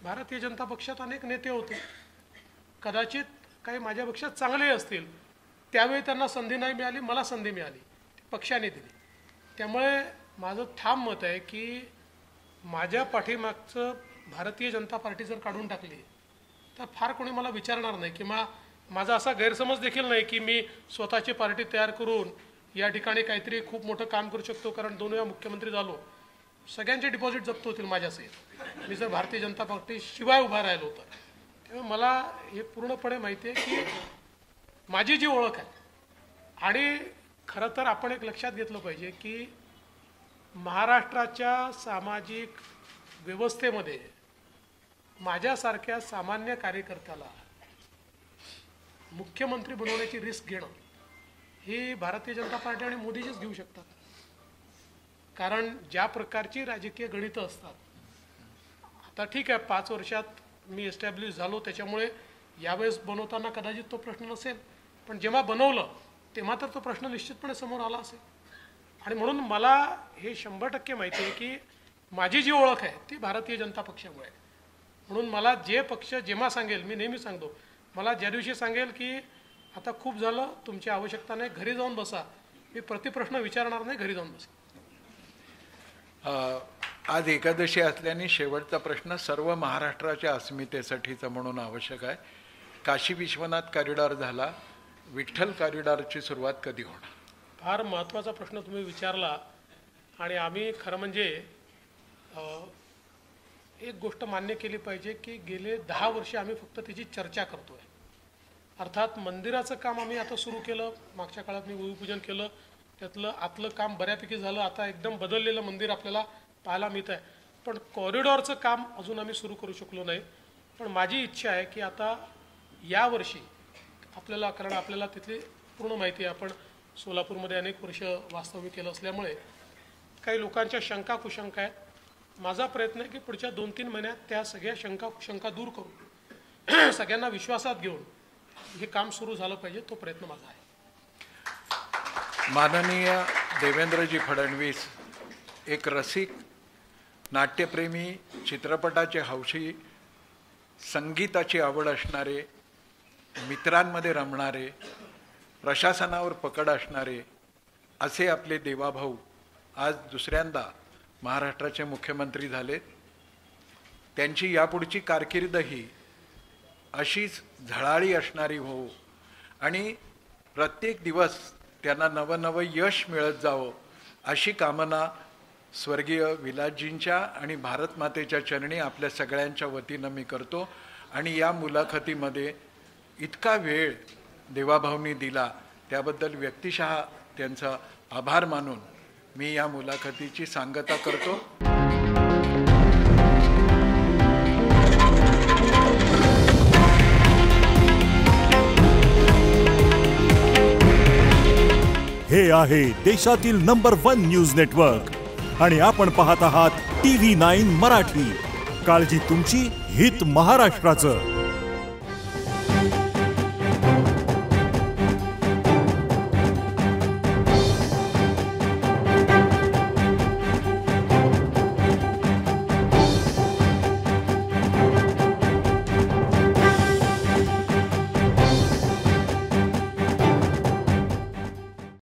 भारतीय जनता पक्षात अनेक नेते होते, कदाचित काही माझ्यापेक्षा चांगलेही असतील, त्यावेळी त्यांना संधी नाही मिळाली, मला संधी मिळाली, पक्षाने दिली. त्यामुळे माझं ठाम मत आहे की माझ्या पाठीमागचं भारतीय जनता पार्टी जर काढून टाकली तर फार कोणी मला विचारणार नाही, किंवा माझा असा गैरसमज देखील नाही की मी स्वतःची पार्टी तयार करून या ठिकाणी काहीतरी खूप मोठं काम करू शकतो, कारण 2 वेळा मुख्यमंत्री झालो, सगळ्यांचे डिपॉझिट जप्त होतील माझ्यासहित, मी जर भारतीय जनता पार्टी शिवाय उभा राहिलो तर. त्यामुळे मला हे पूर्णपणे माहिती आहे की माझी जी ओळख आहे, आणि खरं तर आपण एक लक्षात घेतलं पाहिजे की महाराष्ट्राच्या सामाजिक व्यवस्थेमध्ये माझ्यासारख्या सामान्य कार्यकर्त्याला मुख्यमंत्री बनवण्याची रिस्क घेणं ही भारतीय जनता पार्टी आणि मोदीजीच घेऊ शकतात. कारण ज्या प्रकारची राजकीय गणितं असतात, आता ठीक आहे 5 वर्षात मी एस्टॅब्लिश झालो, त्याच्यामुळे यावेळेस बनवताना कदाचित तो प्रश्न नसेल, पण जेव्हा बनवलं तेव्हा तर तो प्रश्न निश्चितपणे समोर आला असेल. आणि म्हणून मला हे 100% माहिती आहे की माझी जी ओळख आहे ती भारतीय जनता पक्षामुळे आहे. म्हणून मला जे पक्ष जेव्हा सांगेल, मी नेहमी सांगतो, मला ज्या दिवशी सांगेल की आता खूप झालं, तुमची आवश्यकता नाही, घरी जाऊन बसा, मी प्रतिप्रश्न विचारणार नाही, घरी जाऊन बसा. आज एकादशी असल्याने शेवटचा प्रश्न सर्व महाराष्ट्राच्या अस्मितेसाठीचा म्हणून आवश्यक आहे. काशी विश्वनाथ कॉरिडॉर झाला, विठ्ठल कॉरिडॉरची सुरुवात कधी होणार? फार महत्त्वाचा प्रश्न तुम्ही विचारला. आणि आम्ही खरं म्हणजे एक गोष्ट मान्य केली पाहिजे की गेले 10 वर्ष आम्ही फक्त त्याची चर्चा करतोय. अर्थात मंदिराचं काम आम्ही आता सुरू केलं, मागच्या काळात मी भूमिपूजन केलं, त्यातलं आतलं काम बऱ्यापैकी झालं, आता एकदम बदललेलं मंदिर आपल्याला पाहायला मिळत आहे. पण कॉरिडॉरचं काम अजून आम्ही सुरू करू शकलो नाही. पण माझी इच्छा आहे की आता यावर्षी आपल्याला, कारण आपल्याला तिथली पूर्ण माहिती आहे, आपण सोलापूरमध्ये अनेक वर्ष वास्तव्य केलं असल्यामुळे काही लोकांच्या शंका कुशंका आहेत. माझा प्रयत्न आहे की पुढच्या 2-3 महिन्यात त्या सगळ्या शंका कुशंका दूर करून सगळ्यांना विश्वासात घेऊन हे काम सुरू झालं पाहिजे, तो प्रयत्न माझा आहे. माननीय देवेंद्रजी फडणवीस एक रसिक, नाट्यप्रेमी, चित्रपटाचे हौशी, संगीताची आवड असणारे, मित्रांमध्ये रमणारे, प्रशासनावर पकड असणारे असे आपले देवाभाऊ आज दुसऱ्यांदा महाराष्ट्राचे मुख्यमंत्री झालेत. त्यांची यापुढची कारकीर्दही अशीच झळाळी असणारी हो आणि प्रत्येक दिवस त्यांना नवनवं यश मिळत जावं अशी कामना स्वर्गीय विलासजींच्या आणि भारत मातेच्या चरणी आपल्या सगळ्यांच्या वतीनं मी करतो. आणि या मुलाखतीमध्ये इतका वेळ देवाभाऊंनी दिला त्याबद्दल व्यक्तिशः त्यांचा आभार मानून मी या मुलाखतीची सांगता करतो. हे आहे देशातील नंबर 1 न्यूज नेटवर्क आणि आपण पाहत आहात TV9 मराठी. काळजी तुमची, हित महाराष्ट्राचं.